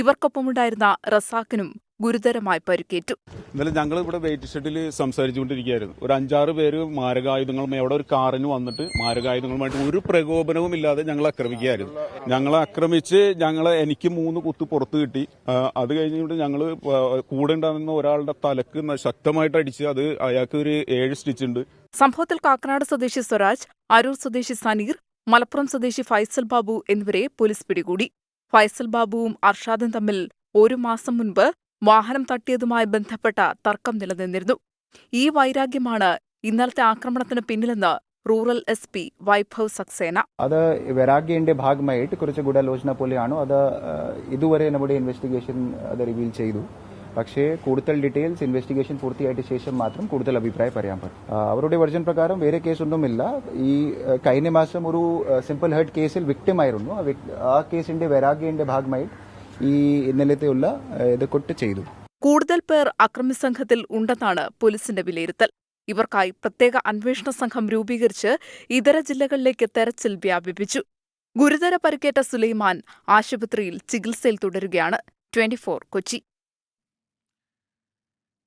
ഇവർക്കൊപ്പമുണ്ടായിരുന്ന റസാഖിനും ഗുരുതരമായി പരിക്കേറ്റു. ഇന്നലെ ഞങ്ങൾ ഇവിടെ വെയിറ്റ് ഷെഡിൽ സംസാരിച്ചുകൊണ്ടിരിക്കുകയായിരുന്നു. ഒരു 5-6 പേര് മാരകായുധങ്ങളും അവിടെ ഒരു കാറിന് വന്നിട്ട് മാരകായുധങ്ങളുമായിട്ട് ഒരു പ്രകോപനവും ഇല്ലാതെ ഞങ്ങളെ ആക്രമിക്കുകയായിരുന്നു. ഞങ്ങളെ ആക്രമിച്ച് എനിക്ക് 3 കുത്ത് പുറത്ത് കിട്ടി. അത് കഴിഞ്ഞിട്ട് ഞങ്ങൾ കൂടെ ഉണ്ടാകുന്ന ഒരാളുടെ തലക്ക് ശക്തമായിട്ട് അടിച്ച് അത് അയാൾക്ക് ഒരു 7 സ്റ്റിച്ച് ഉണ്ട്. സംഭവത്തിൽ കാക്കനാട് സ്വദേശി സ്വരാജ്, അരൂർ സ്വദേശി സനീർ, മലപ്പുറം സ്വദേശി ഫൈസൽ ബാബു എന്നിവരെ പോലീസ് പിടികൂടി. ഫൈസൽ ബാബുവും അർഷാദും തമ്മിൽ 1 മാസം മുൻപ് വാഹനം തട്ടിയതുമായി ബന്ധപ്പെട്ട തർക്കം നിലനിന്നിരുന്നു. ഈ വൈരാഗ്യമാണ് ഇന്നലത്തെ ആക്രമണത്തിന് പിന്നിലെന്ന് റൂറൽ SP വൈഭവ് സക്സേന. അത് വൈരാഗ്യന്റെ ഭാഗമായിട്ട് കുറച്ച് ഗൂഢാലോചന പോലെയാണ്. അത് ഇതുവരെ നമ്മുടെ ഇൻവെസ്റ്റിഗേഷൻ അത് റിവീൽ ചെയ്തു. പക്ഷേ കൂടുതൽ ഡീറ്റെയിൽസ് ഇൻവെസ്റ്റിഗേഷൻ പൂർത്തിയായിട്ട് ശേഷം മാത്രം കൂടുതൽ അഭിപ്രായം പറയാൻ പറ്റും. അവരുടെ വെർഷൻ പ്രകാരം വേറെ കേസൊന്നുമില്ല. ഈ കഴിഞ്ഞ മാസം ഒരു സിമ്പിൾ ഹേർട്ട് കേസിൽ വിക്ടിം ആയിരുന്നു. ആ കേസിന്റെ വൈരാഗ്യന്റെ ഭാഗമായിട്ട് ഈ ഇന്നലത്തെയുള്ള ഇത് കൊട്ട് ചെയ്തു. കൂടുതൽ പേർ അക്രമി സംഘത്തിൽ ഉണ്ടെന്നാണ് പോലീസിന്റെ വിലയിരുത്തൽ. ഇവർക്കായി പ്രത്യേക അന്വേഷണ സംഘം രൂപീകരിച്ച് ഇതര ജില്ലകളിലേക്ക് തെരച്ചിൽ വ്യാപിപ്പിച്ചു. ഗുരുതര പരിക്കേറ്റ സുലൈമാൻ ആശുപത്രിയിൽ ചികിത്സയിൽ തുടരുകയാണ്. 24 കൊച്ചി.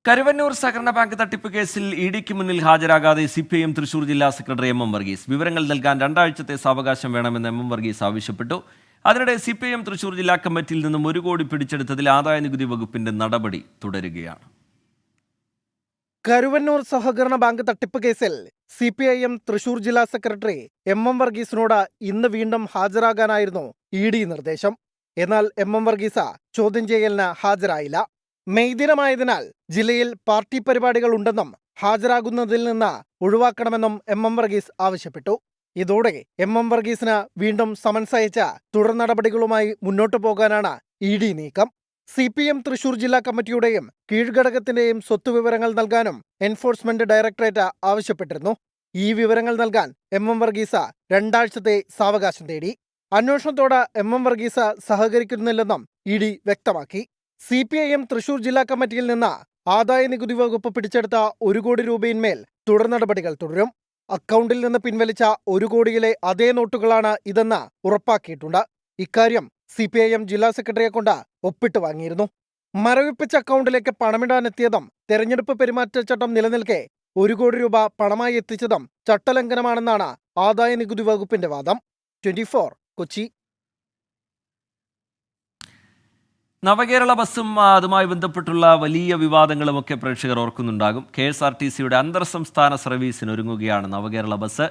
കരുവന്നൂർ സഹകരണ ബാങ്ക് തട്ടിപ്പ് കേസിൽ ഇഡിക്ക് മുന്നിൽ ഹാജരാകാതെ CPIM തൃശൂർ ജില്ലാ സെക്രട്ടറി MM വർഗീസ്. വിവരങ്ങൾ നൽകാൻ 2 ആഴ്ചത്തെ സാവകാശം വേണമെന്ന് MM വർഗീസ് ആവശ്യപ്പെട്ടു. അതിനിടെ CPIM തൃശൂർ ജില്ലാ കമ്മിറ്റിയിൽ നിന്നും 1 കോടി പിടിച്ചെടുത്തതിൽ ആദായനികുതി വകുപ്പിന്റെ നടപടി തുടരുകയാണ്. കരുവന്നൂർ സഹകരണ ബാങ്ക് തട്ടിപ്പ് കേസിൽ CPIM തൃശൂർ ജില്ലാ സെക്രട്ടറി MM വർഗീസിനോട് ഇന്ന് വീണ്ടും ഹാജരാകാനായിരുന്നു ED നിർദ്ദേശം. എന്നാൽ MM വർഗീസ ചോദ്യം ചെയ്യലിന് ഹാജരായില്ല. മെയ് ദിനമായതിനാൽ ജില്ലയിൽ പാർട്ടി പരിപാടികൾ ഉണ്ടെന്നും ഹാജരാകുന്നതിൽ നിന്ന് ഒഴിവാക്കണമെന്നും MM വർഗീസ് ആവശ്യപ്പെട്ടു. ഇതോടെ MM വർഗീസിന് വീണ്ടും സമൻസ് അയച്ച തുടർ നടപടികളുമായി മുന്നോട്ടു പോകാനാണ് ED നീക്കം. CPM തൃശൂർ ജില്ലാ കമ്മിറ്റിയുടെയും കീഴ്ഘടകത്തിന്റെയും സ്വത്തുവിവരങ്ങൾ നൽകാനും എൻഫോഴ്സ്മെന്റ് ഡയറക്ടറേറ്റ് ആവശ്യപ്പെട്ടിരുന്നു. ഈ വിവരങ്ങൾ നൽകാൻ MM വർഗീസ 2 ആഴ്ചത്തെ സാവകാശം തേടി. അന്വേഷണത്തോട് MM വർഗീസ സഹകരിക്കുന്നില്ലെന്നും ED വ്യക്തമാക്കി. CPIM തൃശൂർ ജില്ലാ കമ്മിറ്റിയിൽ നിന്ന് ആദായ നികുതി വകുപ്പ് പിടിച്ചെടുത്ത 1 കോടി രൂപയിന്മേൽ തുടർ നടപടികൾ തുടരും. അക്കൗണ്ടിൽ നിന്ന് പിൻവലിച്ച 1 കോടിയിലെ അതേ നോട്ടുകളാണ് ഇതെന്ന് ഉറപ്പാക്കിയിട്ടുണ്ട്. ഇക്കാര്യം CPIM ജില്ലാ സെക്രട്ടറിയെ കൊണ്ട് ഒപ്പിട്ട് വാങ്ങിയിരുന്നു. മരവിപ്പിച്ച അക്കൗണ്ടിലേക്ക് പണമിടാനെത്തിയതും തെരഞ്ഞെടുപ്പ് പെരുമാറ്റച്ചട്ടം നിലനിൽക്കെ 1 കോടി രൂപ പണമായി എത്തിച്ചതും ചട്ടലംഘനമാണെന്നാണ് ആദായ നികുതി വകുപ്പിന്റെ വാദം. 24 കൊച്ചി. നവകേരള ബസ്സും അതുമായി ബന്ധപ്പെട്ടുള്ള വലിയ വിവാദങ്ങളുമൊക്കെ പ്രേക്ഷകർ ഓർക്കുന്നുണ്ടാകും. KSRTCയുടെ അന്തർ സംസ്ഥാന സർവീസിന് ഒരുങ്ങുകയാണ് നവകേരള ബസ്.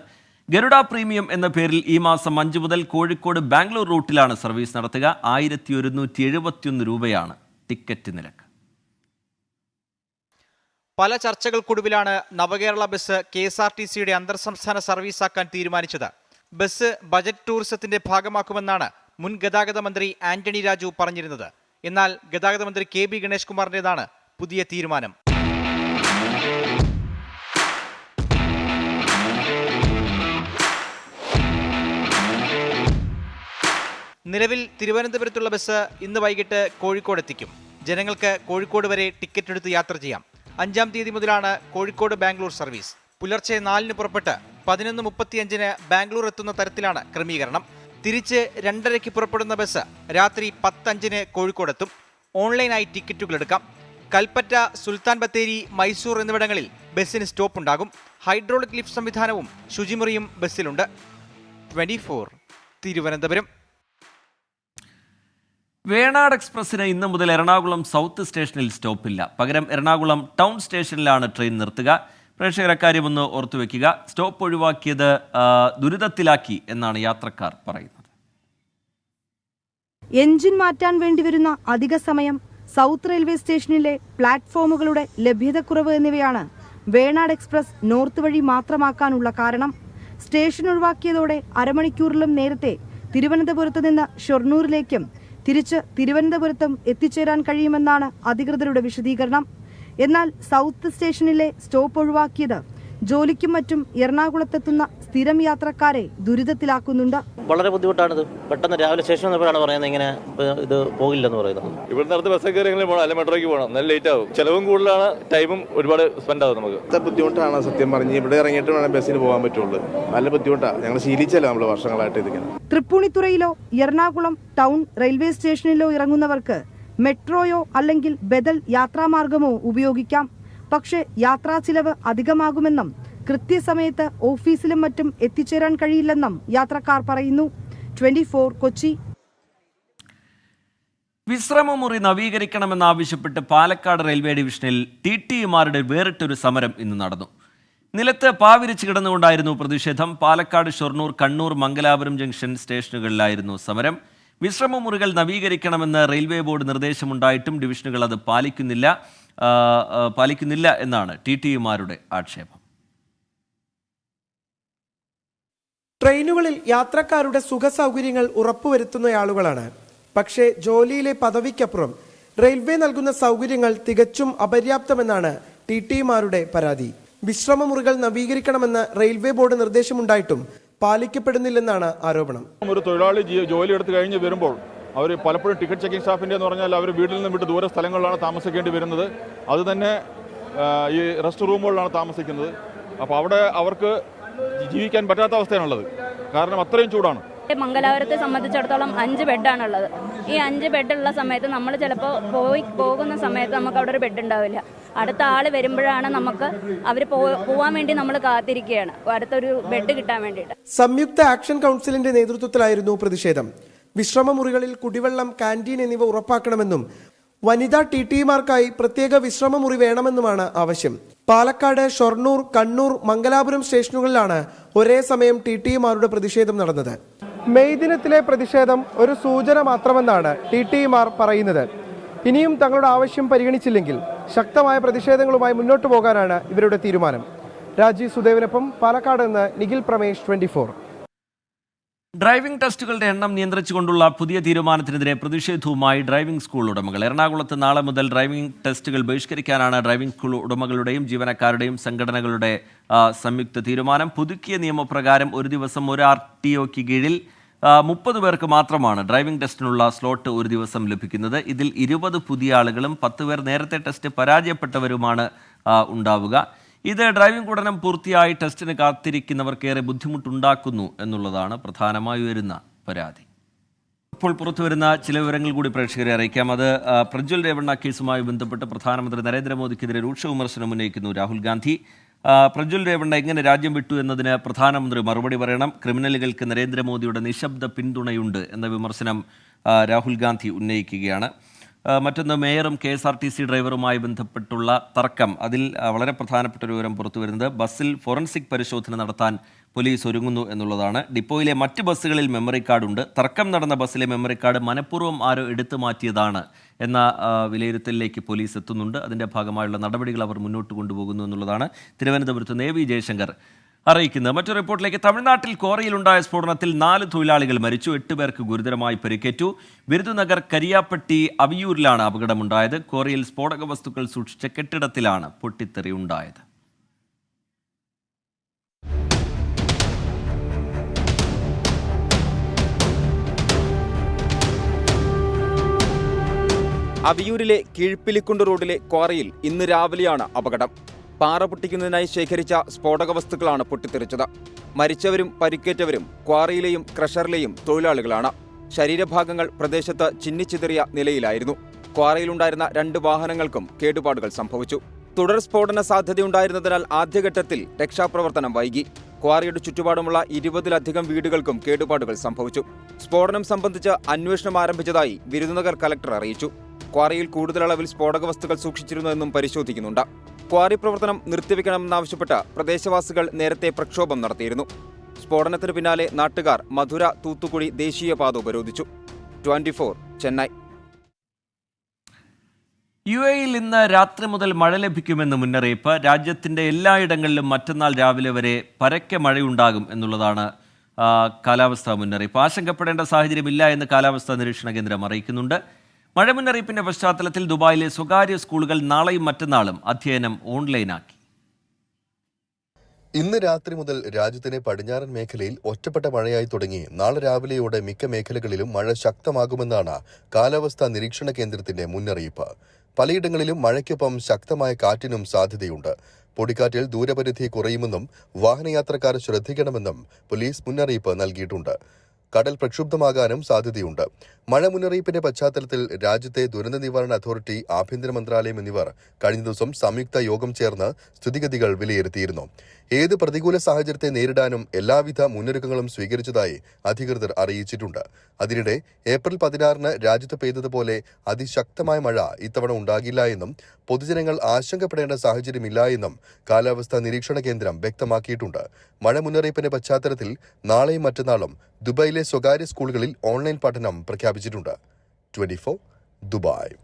ഗരുഡ പ്രീമിയം എന്ന പേരിൽ ഈ മാസം 5 മുതൽ കോഴിക്കോട് ബാംഗ്ലൂർ റൂട്ടിലാണ് സർവീസ് നടത്തുക. 1171 രൂപയാണ് ടിക്കറ്റ് നിരക്ക്. പല ചർച്ചകൾക്കൊടുവിലാണ് നവകേരള ബസ് KSRTCയുടെ അന്തർ സംസ്ഥാന സർവീസാക്കാൻ തീരുമാനിച്ചത്. ബസ് ബജറ്റ് ടൂറിസത്തിന്റെ ഭാഗമാക്കുമെന്നാണ് മുൻ ഗതാഗത മന്ത്രി ആന്റണി രാജു പറഞ്ഞിരുന്നത്. എന്നാൽ ഗതാഗത മന്ത്രി KB ഗണേഷ് കുമാറിന്റേതാണ് പുതിയ തീരുമാനം. നിലവിൽ തിരുവനന്തപുരത്തുള്ള ബസ് ഇന്ന് വൈകിട്ട് കോഴിക്കോട് എത്തിക്കും. ജനങ്ങൾക്ക് കോഴിക്കോട് വരെ ടിക്കറ്റ് എടുത്ത് യാത്ര ചെയ്യാം. 5-ാം തീയതി മുതലാണ് കോഴിക്കോട് ബാംഗ്ലൂർ സർവീസ്. പുലർച്ചെ 4-ന് പുറപ്പെട്ട് 11:35-ന് ബാംഗ്ലൂർ എത്തുന്ന തരത്തിലാണ് ക്രമീകരണം. തിരിച്ച് 2:30-ക്ക് പുറപ്പെടുന്ന ബസ് രാത്രി 10:05-ന് കോഴിക്കോടെത്തും. ഓൺലൈനായി ടിക്കറ്റുകൾ എടുക്കാം. കൽപ്പറ്റ, സുൽത്താൻ ബത്തേരി, മൈസൂർ എന്നിവിടങ്ങളിൽ ബസ്സിന് സ്റ്റോപ്പ് ഉണ്ടാകും. ഹൈഡ്രോളിക് ലിഫ്റ്റ് സംവിധാനവും ശുചിമുറിയും ബസ്സിലുണ്ട്. 24 തിരുവനന്തപുരം. വേണാട് എക്സ്പ്രസിന് ഇന്ന് മുതൽ എറണാകുളം സൗത്ത് സ്റ്റേഷനിൽ സ്റ്റോപ്പില്ല. പകരം എറണാകുളം ടൗൺ സ്റ്റേഷനിലാണ് ട്രെയിൻ നിർത്തുക. പ്രേക്ഷകർ അക്കാര്യമൊന്ന് ഓർത്തുവെക്കുക. സ്റ്റോപ്പ് ഒഴിവാക്കിയത് ദുരിതത്തിലാക്കി എന്നാണ് യാത്രക്കാർ പറയുന്നത്. എഞ്ചിൻ മാറ്റാൻ വേണ്ടിവരുന്ന അധിക സമയം, സൗത്ത് റെയിൽവേ സ്റ്റേഷനിലെ പ്ലാറ്റ്ഫോമുകളുടെ ലഭ്യതക്കുറവ് എന്നിവയാണ് വേണാട് എക്സ്പ്രസ് നോർത്ത് വഴി മാത്രമാക്കാനുള്ള കാരണം. സ്റ്റേഷൻ ഒഴിവാക്കിയതോടെ അരമണിക്കൂറിലും നേരത്തെ തിരുവനന്തപുരത്ത് നിന്ന് ഷൊർണൂരിലേക്കും തിരിച്ച് തിരുവനന്തപുരത്തും എത്തിച്ചേരാൻ കഴിയുമെന്നാണ് അധികൃതരുടെ വിശദീകരണം. എന്നാൽ സൗത്ത് സ്റ്റേഷനിലെ സ്റ്റോപ്പ് ഒഴിവാക്കിയത് ജോലിക്കും മറ്റും എറണാകുളത്തെത്തുന്ന സ്ഥിരം യാത്രക്കാരെ ദുരിതത്തിലാക്കുന്നുണ്ട്. വളരെ ബുദ്ധിമുട്ടാണിത്. പെട്ടെന്ന് രാവിലെ സ്റ്റേഷൻ വന്നപ്പോഴാണ് പറയുന്നത് ഇങ്ങനെ ഇത് പോകില്ലെന്ന് പറയുന്നത്. ഇവിടെ നിന്ന് ബസ് കയറി പോകണം, അല്ലെങ്കിൽ മെട്രോയ്ക്ക് പോകണം, നല്ല ലേറ്റ് ആവും. ചെലവും കൂടുതലാണ്, ടൈമും ഒരുപാട് സ്പെൻഡ് ആവും. നമുക്ക് ബുദ്ധിമുട്ടാണ് സത്യം പറഞ്ഞ്. ഇവിടെ ഇറങ്ങിയിട്ട് വേണം ബസ്സിന് പോകാൻ പറ്റുള്ളൂ. നല്ല ബുദ്ധിമുട്ടാണ്. ഞങ്ങൾ ശീലിച്ചല്ലോ നമ്മൾ വർഷങ്ങളായിട്ട് ഇതിങ്ങനെ. തൃപ്പൂണിത്തുറയിലോ എറണാകുളം ടൗൺ റെയിൽവേ സ്റ്റേഷനിലോ ഇറങ്ങുന്നവർക്ക് മെട്രോയോ അല്ലെങ്കിൽ ബദൽ യാത്രാമാർഗമോ ഉപയോഗിക്കാം. പക്ഷേ യാത്രാ ചിലവ് അധികമാകുമെന്നും കൃത്യസമയത്ത് ഓഫീസിലും മറ്റും എത്തിച്ചേരാൻ കഴിയില്ലെന്നും യാത്രക്കാർ പറയുന്നു. 24 കൊച്ചി. വിശ്രമമുറി നവീകരിക്കണമെന്നാവശ്യപ്പെട്ട് പാലക്കാട് റെയിൽവേ ഡിവിഷനിൽ TTമാരുടെ വേറിട്ടൊരു സമരം ഇന്ന് നടന്നു. നിലത്ത് പാവിരിച്ച് കിടന്നുകൊണ്ടായിരുന്നു പ്രതിഷേധം. പാലക്കാട്, ഷൊർണൂർ, കണ്ണൂർ, മംഗലാപുരം ജംഗ്ഷൻ സ്റ്റേഷനുകളിലായിരുന്നു സമരം. വിശ്രമമുറികൾ നവീകരിക്കണമെന്ന് റെയിൽവേ ബോർഡ് നിർദ്ദേശമുണ്ടായിട്ടും ഡിവിഷനുകൾ അത് പാലിക്കുന്നില്ല എന്നാണ് TTമാരുടെ ആക്ഷേപം. ട്രെയിനുകളിൽ യാത്രക്കാരുടെ സുഖസൗകര്യങ്ങൾ ഉറപ്പുവരുത്തുന്നയാളുകളാണ്. പക്ഷേ ജോലിയിലെ പദവിക്കപ്പുറം റെയിൽവേ നൽകുന്ന സൗകര്യങ്ങൾ തികച്ചും അപര്യാപ്തമെന്നാണ് TTമാരുടെ പരാതി. വിശ്രമമുറികൾ നവീകരിക്കണമെന്ന് റെയിൽവേ ബോർഡ് നിർദ്ദേശമുണ്ടായിട്ടും പാലിക്കപ്പെടുന്നില്ലെന്നാണ് ആരോപണം. ഒരു തൊഴിലാളി ജോലി എടുത്ത് കഴിഞ്ഞ് വരുമ്പോൾ അവർ പലപ്പോഴും ടിക്കറ്റ് ചെക്കിംഗ് സ്റ്റാഫിൻ്റെ എന്ന് പറഞ്ഞാൽ അവർ വീട്ടിൽ നിന്ന് വിട്ട് ദൂര സ്ഥലങ്ങളിലാണ് താമസിക്കേണ്ടി വരുന്നത്. അത് തന്നെ ഈ റെസ്റ്റ് റൂമുകളിലാണ് താമസിക്കുന്നത്. അപ്പോൾ അവിടെ അവർക്ക് ജീവിക്കാൻ പറ്റാത്ത അവസ്ഥയാണുള്ളത്. കാരണം അത്രയും ചൂടാണ്. മംഗലാപുരത്തെ സംബന്ധിച്ചിടത്തോളം 5 ബെഡാണുള്ളത്. ഈ 5 ബെഡുള്ള സമയത്ത് നമ്മൾ ചിലപ്പോൾ പോകുന്ന സമയത്ത് നമുക്ക് അവിടെ ഒരു ബെഡ് ഉണ്ടാവില്ല. അടുത്ത ആൾ വരുമ്പോഴാണ് നമുക്ക് അവർ പോവാൻ വേണ്ടി നമ്മൾ കാത്തിരിക്കുകയാണ് അടുത്തൊരു ബെഡ് കിട്ടാൻ വേണ്ടിയിട്ട്. സംയുക്ത ആക്ഷൻ കൗൺസിലിന്റെ നേതൃത്വത്തിലായിരുന്നു പ്രതിഷേധം. വിശ്രമമുറികളിൽ കുടിവെള്ളം, കാന്റീൻ എന്നിവ ഉറപ്പാക്കണമെന്നും വനിതാ ടിടിമാർക്കായി പ്രത്യേക വിശ്രമമുറി വേണമെന്നുമാണ് ആവശ്യം. പാലക്കാട്, ഷൊർണൂർ, കണ്ണൂർ, മംഗലാപുരം സ്റ്റേഷനുകളിലാണ് ഒരേ സമയം ടിടിമാരുടെ പ്രതിഷേധം നടന്നത്. മെയ് ദിനത്തിലെ പ്രതിഷേധം ഒരു സൂചന മാത്രമെന്നാണ് ടിടിമാർ പറയുന്നത്. ഇനിയും തങ്ങളുടെ ആവശ്യം പരിഗണിച്ചില്ലെങ്കിൽ ശക്തമായ പ്രതിഷേധങ്ങളുമായി മുന്നോട്ടു പോകാനാണ് ഇവരുടെ തീരുമാനം. രാജീവ് സുദേവിനൊപ്പം പാലക്കാട് നിന്ന് നിഖിൽ പ്രമേഷ്, 24. ഡ്രൈവിംഗ് ടെസ്റ്റുകളുടെ എണ്ണം നിയന്ത്രിച്ചുകൊണ്ടുള്ള പുതിയ തീരുമാനത്തിനെതിരെ പ്രതിഷേധവുമായി ഡ്രൈവിംഗ് സ്കൂൾ ഉടമകൾ. എറണാകുളത്ത് നാളെ മുതൽ ഡ്രൈവിംഗ് ടെസ്റ്റുകൾ ബഹിഷ്കരിക്കാനാണ് ഡ്രൈവിംഗ് സ്കൂൾ ഉടമകളുടെയും ജീവനക്കാരുടെയും സംഘടനകളുടെ സംയുക്ത തീരുമാനം. പുതുക്കിയ നിയമപ്രകാരം ഒരു ദിവസം ഒരു RTOയ്ക്ക് കീഴിൽ 30 പേർക്ക് മാത്രമാണ് ഡ്രൈവിംഗ് ടെസ്റ്റിനുള്ള സ്ലോട്ട് ഒരു ദിവസം ലഭിക്കുന്നത്. ഇതിൽ 20 പുതിയ ആളുകളും 10 പേർ നേരത്തെ ടെസ്റ്റ് പരാജയപ്പെട്ടവരുമാണ് ഉണ്ടാവുക. ഇത് ഡ്രൈവിംഗ് പഠനം പൂർത്തിയായി ടെസ്റ്റിന് കാത്തിരിക്കുന്നവർക്കേറെ ബുദ്ധിമുട്ടുണ്ടാക്കുന്നു എന്നുള്ളതാണ് പ്രധാനമായി വരുന്ന പരാതി. ഇപ്പോൾ പുറത്തുവരുന്ന ചില വിവരങ്ങൾ കൂടി പ്രേക്ഷകരെ അറിയിക്കാം. അത് പ്രജ്വൽ രേവണ്ണ കേസുമായി ബന്ധപ്പെട്ട് പ്രധാനമന്ത്രി നരേന്ദ്രമോദിക്കെതിരെ രൂക്ഷ വിമർശനം ഉന്നയിക്കുന്നു രാഹുൽ ഗാന്ധി. പ്രജ്വൽ രേവണ്ണ എങ്ങനെ രാജ്യം വിട്ടു എന്നതിന് പ്രധാനമന്ത്രി മറുപടി പറയണം. ക്രിമിനലുകൾക്ക് നരേന്ദ്രമോദിയുടെ നിശബ്ദ പിന്തുണയുണ്ട് എന്ന വിമർശനം രാഹുൽ ഗാന്ധി ഉന്നയിക്കുകയാണ്. മറ്റൊന്ന്, മേയറും KSRTC ഡ്രൈവറുമായി ബന്ധപ്പെട്ടുള്ള തർക്കം. അതിൽ വളരെ പ്രധാനപ്പെട്ട ഒരു വിവരം പുറത്തു വരുന്നത് ബസ്സിൽ ഫോറൻസിക് പരിശോധന നടത്താൻ പോലീസ് ഒരുങ്ങുന്നു എന്നുള്ളതാണ്. ഡിപ്പോയിലെ മറ്റ് ബസ്സുകളിൽ മെമ്മറി കാർഡുണ്ട്. തർക്കം നടന്ന ബസ്സിലെ മെമ്മറി കാർഡ് മനഃപൂർവ്വം ആരോ എടുത്തു മാറ്റിയതാണ് എന്ന വിലയിരുത്തലിലേക്ക് പോലീസ് എത്തുന്നുണ്ട്. അതിൻ്റെ ഭാഗമായുള്ള നടപടികൾ അവർ മുന്നോട്ട് കൊണ്ടുപോകുന്നു എന്നുള്ളതാണ് തിരുവനന്തപുരത്ത് നിന്ന് AV ജയശങ്കർ അറിയിക്കുന്നത്. മറ്റൊരു റിപ്പോർട്ടിലേക്ക്. തമിഴ്നാട്ടിൽ ക്വാറിയിലുണ്ടായ സ്ഫോടനത്തിൽ 4 തൊഴിലാളികൾ മരിച്ചു, 8 പേർക്ക് ഗുരുതരമായി പരിക്കേറ്റു. വിരുദുനഗർ കരിയാപ്പട്ടി അവിയൂരിലാണ് അപകടമുണ്ടായത്. ക്വാറിയിൽ സ്ഫോടക വസ്തുക്കൾ സൂക്ഷിച്ച കെട്ടിടത്തിലാണ് പൊട്ടിത്തെറി ഉണ്ടായത്. അവിയൂരിലെ കീഴ്പ്പിലിക്കുണ്ട് റോഡിലെ ക്വാറിയിൽ ഇന്ന് രാവിലെയാണ് അപകടം. പാറ പൊട്ടിക്കുന്നതിനായി ശേഖരിച്ച സ്ഫോടക വസ്തുക്കളാണ് പൊട്ടിത്തെറിച്ചത്. മരിച്ചവരും പരിക്കേറ്റവരും ക്വാറിയിലെയും ക്രഷറിലെയും തൊഴിലാളികളാണ്. ശരീരഭാഗങ്ങൾ പ്രദേശത്ത് ചിന്നിച്ചിതറിയ നിലയിലായിരുന്നു. ക്വാറിയിലുണ്ടായിരുന്ന 2 വാഹനങ്ങൾക്കും കേടുപാടുകൾ സംഭവിച്ചു. തുടർ സ്ഫോടന സാധ്യതയുണ്ടായിരുന്നതിനാൽ ആദ്യഘട്ടത്തിൽ രക്ഷാപ്രവർത്തനം വൈകി. ക്വാറിയുടെ ചുറ്റുപാടുമുള്ള 20-ലധികം വീടുകൾക്കും കേടുപാടുകൾ സംഭവിച്ചു. സ്ഫോടനം സംബന്ധിച്ച് അന്വേഷണം ആരംഭിച്ചതായി വിരുദുനഗർ കലക്ടർ അറിയിച്ചു. ക്വാറിയിൽ കൂടുതൽ അളവിൽ സ്ഫോടക വസ്തുക്കൾ സൂക്ഷിച്ചിരുന്നുവെന്നും പരിശോധിക്കുന്നുണ്ട്. ക്വാറി പ്രവർത്തനം നിർത്തിവെക്കണമെന്നാവശ്യപ്പെട്ട് പ്രദേശവാസികൾ നേരത്തെ പ്രക്ഷോഭം നടത്തിയിരുന്നു. സ്ഫോടനത്തിന് പിന്നാലെ നാട്ടുകാർ മധുര തൂത്തുക്കുടി ദേശീയപാത ഉപരോധിച്ചു. 24 ചെന്നൈ. UAEയിൽ ഇന്ന് രാത്രി മുതൽ മഴ ലഭിക്കുമെന്ന് മുന്നറിയിപ്പ്. രാജ്യത്തിൻ്റെ എല്ലായിടങ്ങളിലും മറ്റന്നാൾ രാവിലെ വരെ പരക്കെ മഴയുണ്ടാകും എന്നുള്ളതാണ് കാലാവസ്ഥാ മുന്നറിയിപ്പ്. ആശങ്കപ്പെടേണ്ട സാഹചര്യമില്ല എന്ന് കാലാവസ്ഥാ നിരീക്ഷണ കേന്ദ്രം അറിയിക്കുന്നുണ്ട്. മഴ മുന്നറിയിപ്പിന്റെ പശ്ചാത്തലത്തിൽ ദുബായിലെ സ്വകാര്യ സ്കൂളുകൾ നാളെയും മറ്റന്നാളും അധ്യയനം ഓൺലൈനാക്കി. ഇന്ന് രാത്രി മുതൽ രാജ്യത്തിന്റെ പടിഞ്ഞാറൻ മേഖലയിൽ ഒറ്റപ്പെട്ട മഴയായി തുടങ്ങി നാളെ രാവിലെയോടെ മിക്ക മേഖലകളിലും മഴ ശക്തമാകുമെന്നാണ് കാലാവസ്ഥാ നിരീക്ഷണ കേന്ദ്രത്തിന്റെ മുന്നറിയിപ്പ്. പലയിടങ്ങളിലും മഴയ്ക്കൊപ്പം ശക്തമായ കാറ്റിനും സാധ്യതയുണ്ട്. പൊടിക്കാറ്റിൽ ദൂരപരിധി കുറയുമെന്നും വാഹനയാത്രക്കാർ ശ്രദ്ധിക്കണമെന്നും പോലീസ് മുന്നറിയിപ്പ് നൽകിയിട്ടുണ്ട്. കടൽ പ്രക്ഷുബ്ധമാകാനും സാധ്യതയുണ്ട്. മഴ മുന്നറിയിപ്പിന്റെ പശ്ചാത്തലത്തിൽ രാജ്യത്തെ ദുരന്ത നിവാരണ അതോറിറ്റി, ആഭ്യന്തര മന്ത്രാലയം എന്നിവർ കഴിഞ്ഞ ദിവസം സംയുക്ത യോഗം ചേർന്ന് സ്ഥിതിഗതികൾ വിലയിരുത്തിയിരുന്നു. ഏത് പ്രതികൂല സാഹചര്യത്തെ നേരിടാനും എല്ലാവിധ മുന്നൊരുക്കങ്ങളും സ്വീകരിച്ചതായി അധികൃതർ അറിയിച്ചിട്ടുണ്ട്. അതിനിടെ ഏപ്രിൽ 16-ന് രാജ്യത്ത് പെയ്തതുപോലെ അതിശക്തമായ മഴ ഇത്തവണ ഉണ്ടാകില്ല എന്നും പൊതുജനങ്ങൾ ആശങ്കപ്പെടേണ്ട സാഹചര്യമില്ല എന്നും കാലാവസ്ഥാ നിരീക്ഷണ കേന്ദ്രം വ്യക്തമാക്കിയിട്ടുണ്ട്. മഴ മുന്നറിയിപ്പിന്റെ പശ്ചാത്തലത്തിൽ നാളെയും മറ്റന്നാളും ദുബായിലെ സ്വകാര്യ സ്കൂളുകളിൽ ഓൺലൈൻ പഠനം പ്രഖ്യാപിച്ചിട്ടുണ്ട്. 24 ദുബായ്.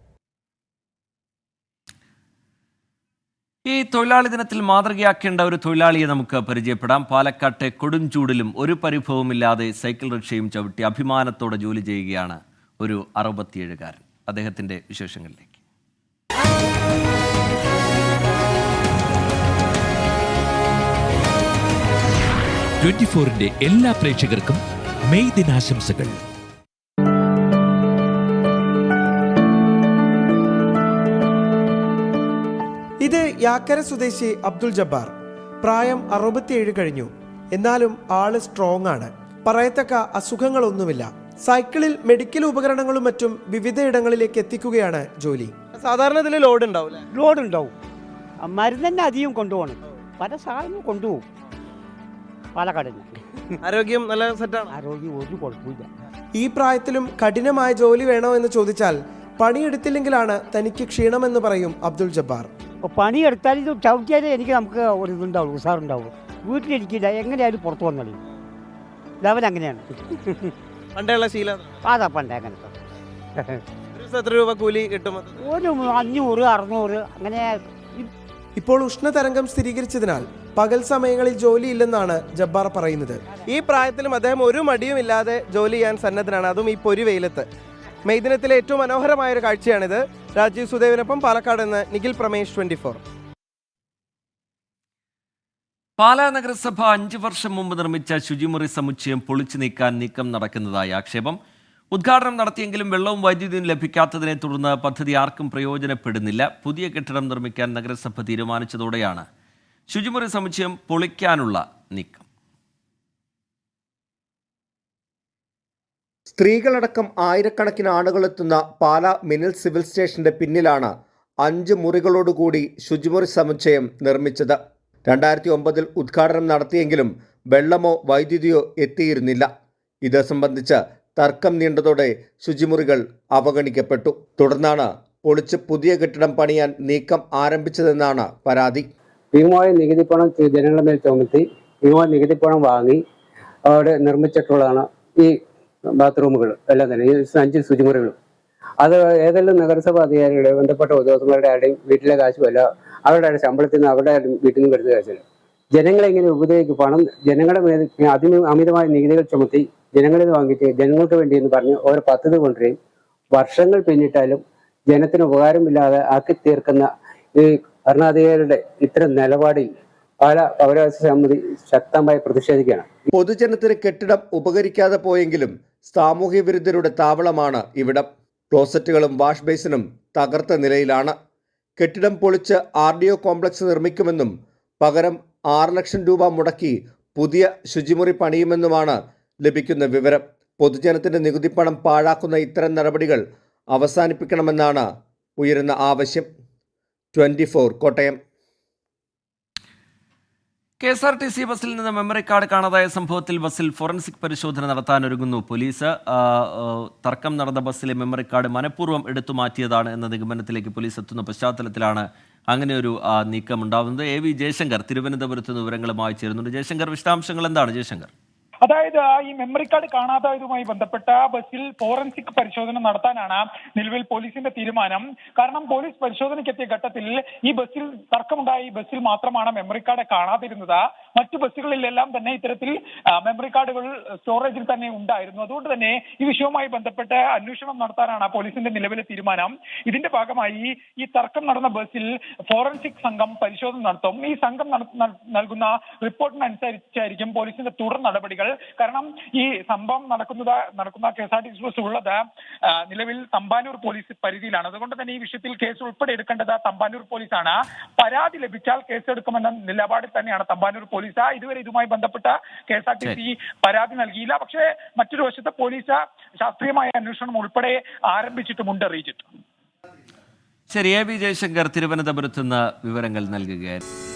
ഈ തൊഴിലാളി ദിനത്തിൽ മാതൃകയാക്കേണ്ട ഒരു തൊഴിലാളിയെ നമുക്ക് പരിചയപ്പെടാം. പാലക്കാട്ടെ കൊടുംചൂടിലും ഒരു പരിഭവമില്ലാതെ സൈക്കിൾ റിക്ഷയും ചവിട്ടി അഭിമാനത്തോടെ ജോലി ചെയ്യുകയാണ് ഒരു 67-കാരൻ. അദ്ദേഹത്തിന്റെ വിശേഷങ്ങളിലേക്ക്. 24-ന്റെ എല്ലാ പ്രേക്ഷകർക്കും മെയ് ദിനാശംസകൾ. ഇത് യാക്കര സ്വദേശി അബ്ദുൾ ജബ്ബാർ. പ്രായം 67 കഴിഞ്ഞു. എന്നാലും ആള് സ്ട്രോങ് ആണ്. പറയത്തക്ക അസുഖങ്ങളൊന്നുമില്ല. സൈക്കിളിൽ മെഡിക്കൽ ഉപകരണങ്ങളും മറ്റും വിവിധയിടങ്ങളിലേക്ക് എത്തിക്കുകയാണ് ജോലി. സാധാരണ ഇതിൽ ലോഡ് ഉണ്ടാവില്ല? ലോഡ് ഉണ്ടാവും. മരുന്ന് തന്നെ അധികം കൊണ്ടുപോകണം. പല സാധനവും കൊണ്ടുപോകും പാലക്കാട്. ആരോഗ്യം നല്ല സെറ്റാണ്? ആരോഗ്യം ഒരു കുഴപ്പമില്ല. ഈ പ്രായത്തിലും കഠിനമായ ജോലി വേണോ എന്ന് ചോദിച്ചാൽ പണിയെടുത്തില്ലെങ്കിലാണ് തനിക്ക് ക്ഷീണമെന്ന് പറയും അബ്ദുൾ ജബ്ബാർ. പണിയെടുത്താൽ ഇത് ചവിട്ടിയാലേ നമുക്ക് ഒരു ഇതുണ്ടാവുള്ളൂ, ഉസാറുണ്ടാവുള്ളൂ. വീട്ടിലിരിക്കില്ല, എങ്ങനെയായാലും പുറത്തു വന്നോളൂ. ലെവൽ അങ്ങനെയാണ്. പണ്ടുള്ള ശീലം അതാ പണ്ടേ അങ്ങനത്തെ. എത്ര രൂപ കൂലി കിട്ടും? ഒരു 500, 600 അങ്ങനെ. ഇപ്പോൾ ഉഷ്ണതരംഗം സ്ഥിരീകരിച്ചതിനാൽ പകൽ സമയങ്ങളിൽ ജോലിയില്ലെന്നാണ് ജബ്ബാർ പറയുന്നത്. ഈ പ്രായത്തിലും അദ്ദേഹം ഒരു മടിയുമില്ലാതെ ജോലി ചെയ്യാൻ സന്നദ്ധനാണ്, അതും ഈ പൊരി വെയിലത്ത്. മെയ് ദിനത്തിലെ ഏറ്റവും മനോഹരമായ ഒരു കാഴ്ചയാണിത്. രാജീവ് സുദേവിനൊപ്പം പാലക്കാട് നിന്ന് നിഖിൽ പ്രമേഷ്, 24. പാലാ നഗരസഭ 5 വർഷം മുമ്പ് നിർമ്മിച്ച ശുചിമുറി സമുച്ചയം പൊളിച്ചു നീക്കാൻ നീക്കം നടക്കുന്നതായി ആക്ഷേപം. ഉദ്ഘാടനം നടത്തിയെങ്കിലും വെള്ളവും വൈദ്യുതിയും ലഭിക്കാത്തതിനെ തുടർന്ന് പദ്ധതി ആർക്കും പ്രയോജനപ്പെടുന്നില്ല. പുതിയ കെട്ടിടം നിർമ്മിക്കാൻ നഗരസഭ തീരുമാനിച്ചതോടെയാണ് ശുചിമുറി സമുച്ചയം പൊളിക്കാനുള്ള നീക്കം. സ്ത്രീകളടക്കം ആയിരക്കണക്കിന് ആളുകളെത്തുന്ന പാലാ മിനൽ സിവിൽ സ്റ്റേഷന്റെ പിന്നിലാണ് 5 മുറികളോടുകൂടി ശുചിമുറി സമുച്ചയം നിർമ്മിച്ചത്. 2009 ഉദ്ഘാടനം നടത്തിയെങ്കിലും വെള്ളമോ വൈദ്യുതിയോ എത്തിയിരുന്നില്ല. ഇത് സംബന്ധിച്ച് തർക്കം നീണ്ടതോടെ ശുചിമുറികൾ അവഗണിക്കപ്പെട്ടു. തുടർന്നാണ് പൊളിച്ച് പുതിയ കെട്ടിടം പണിയാൻ നീക്കം ആരംഭിച്ചതെന്നാണ് പരാതി. ഭീമമായ നികുതി പണം ജനങ്ങളുടെ മേൽ ചുമത്തി ഭീമമായ നികുതി പണം വാങ്ങി അവിടെ നിർമ്മിച്ചിട്ടുള്ളതാണ് ഈ ബാത്റൂമുകൾ എല്ലാം തന്നെ, ഈ 5 ശുചിമുറികളും. അത് ഏതെല്ലാം നഗരസഭ അധികാരികളുടെ ബന്ധപ്പെട്ട ഉദ്യോഗസ്ഥന്മാരുടെ ആരുടെയും വീട്ടിലെ കാശുമല്ല, അവരുടെ ശമ്പളത്തിൽ നിന്ന് അവരുടെ വീട്ടിൽ നിന്ന് എടുത്ത കാശില്ല. ജനങ്ങളെ ഇങ്ങനെ ഉപദ്രവിക്കും. പണം ജനങ്ങളുടെ മേൽ അമിതമായ നികുതികൾ ചുമത്തി ജനങ്ങളിൽ നിന്ന് വാങ്ങിച്ച് ജനങ്ങൾക്ക് വേണ്ടി എന്ന് പറഞ്ഞ് ഓരോ പദ്ധതി കൊണ്ടുവരികയും വർഷങ്ങൾ പിന്നിട്ടാലും ജനത്തിന് ഉപകാരമില്ലാതെ ആക്കി തീർക്കുന്ന ഈ ഭരണാധികാരികളുടെ ഇത്തരം നിലപാടിൽ പാലാ പൗരാവകാശ സമിതി ശക്തമായി പ്രതിഷേധിക്കുകയാണ്. പൊതുജനത്തിന് കെട്ടിടം ഉപകരിക്കാതെ പോയെങ്കിലും സാമൂഹ്യ വിരുദ്ധരുടെ താവളമാണ് ഇവിടം. ക്ലോസറ്റുകളും വാഷ് ബേസിനും തകർത്ത നിലയിലാണ്. കെട്ടിടം പൊളിച്ച് RDO കോംപ്ലക്സ് നിർമ്മിക്കുമെന്നും പകരം 6 ലക്ഷം രൂപ മുടക്കി പുതിയ ശുചിമുറി പണിയുമെന്നുമാണ് ലഭിക്കുന്ന വിവരം. പൊതുജനത്തിന്റെ നികുതിപ്പണം പാഴാക്കുന്ന ഇത്തരം നടപടികൾ അവസാനിപ്പിക്കണമെന്നാണ് ഉയരുന്ന ആവശ്യം. 24 കോട്ടയം. KSRTC ബസ്സിൽ നിന്ന് മെമ്മറി കാർഡ് കാണാതായ സംഭവത്തിൽ ബസ്സിൽ ഫോറൻസിക് പരിശോധന നടത്താനൊരുങ്ങുന്നു പോലീസ്. തർക്കം നടന്ന ബസ്സിലെ മെമ്മറി കാർഡ് മനഃപൂർവ്വം എടുത്തു മാറ്റിയതാണ് എന്ന നിഗമനത്തിലേക്ക് പോലീസ് എത്തുന്ന പശ്ചാത്തലത്തിലാണ് അങ്ങനെയൊരു നീക്കം ഉണ്ടാകുന്നത്. AV ജയശങ്കർ തിരുവനന്തപുരത്ത് നിന്ന് വിവരങ്ങളുമായി ചേരുന്നുണ്ട്. ജയശങ്കർ, വിശദാംശങ്ങൾ എന്താണ് ജയശങ്കർ? അതായത് ഈ മെമ്മറി കാർഡ് കാണാതായതുമായി ബന്ധപ്പെട്ട ബസ്സിൽ ഫോറൻസിക് പരിശോധന നടത്താനാണ് നിലവിൽ പോലീസിന്റെ തീരുമാനം. കാരണം പോലീസ് പരിശോധനയ്ക്കെത്തിയ ഘട്ടത്തിൽ ഈ ബസ്സിൽ തർക്കമുണ്ടായ ഈ ബസ്സിൽ മാത്രമാണ് മെമ്മറി കാർഡ് കാണാതിരുന്നത്. മറ്റു ബസ്സുകളിലെല്ലാം തന്നെ ഇത്തരത്തിൽ മെമ്മറി കാർഡുകൾ സ്റ്റോറേജിൽ തന്നെ ഉണ്ടായിരുന്നു. അതുകൊണ്ട് തന്നെ ഈ വിഷയവുമായി ബന്ധപ്പെട്ട് അന്വേഷണം നടത്താനാണ് പോലീസിന്റെ നിലവിലെ തീരുമാനം. ഇതിന്റെ ഭാഗമായി ഈ തർക്കം നടന്ന ബസ്സിൽ ഫോറൻസിക് സംഘം പരിശോധന നടത്തും. ഈ സംഘം നൽകുന്ന റിപ്പോർട്ടിനനുസരിച്ചായിരിക്കും പോലീസിന്റെ തുടർ നടപടികൾ. കാരണം ഈ സംഭവം നടക്കുന്ന KSRTC ബസ് ഉള്ളത് നിലവിൽ തമ്പാനൂർ പോലീസ് പരിധിയിലാണ്. അതുകൊണ്ട് തന്നെ ഈ വിഷയത്തിൽ കേസ് ഉൾപ്പെടെ എടുക്കേണ്ടത് തമ്പാനൂർ പോലീസാണ്. പരാതി ലഭിച്ചാൽ കേസെടുക്കുമെന്ന നിലപാടിൽ തന്നെയാണ് തമ്പാനൂർ പോലീസ്. ഇതുവരെ ഇതുമായി ബന്ധപ്പെട്ട KSRTC പരാതി നൽകിയില്ല. പക്ഷേ മറ്റൊരു വശത്ത് പോലീസ് ശാസ്ത്രീയമായ അന്വേഷണം ഉൾപ്പെടെ ആരംഭിച്ചിട്ടുമുണ്ട്. റീജിത്ത്. ശരി, AV ജയശങ്കർ തിരുവനന്തപുരത്ത് നിന്ന് വിവരങ്ങൾ നൽകുകയായിരുന്നു.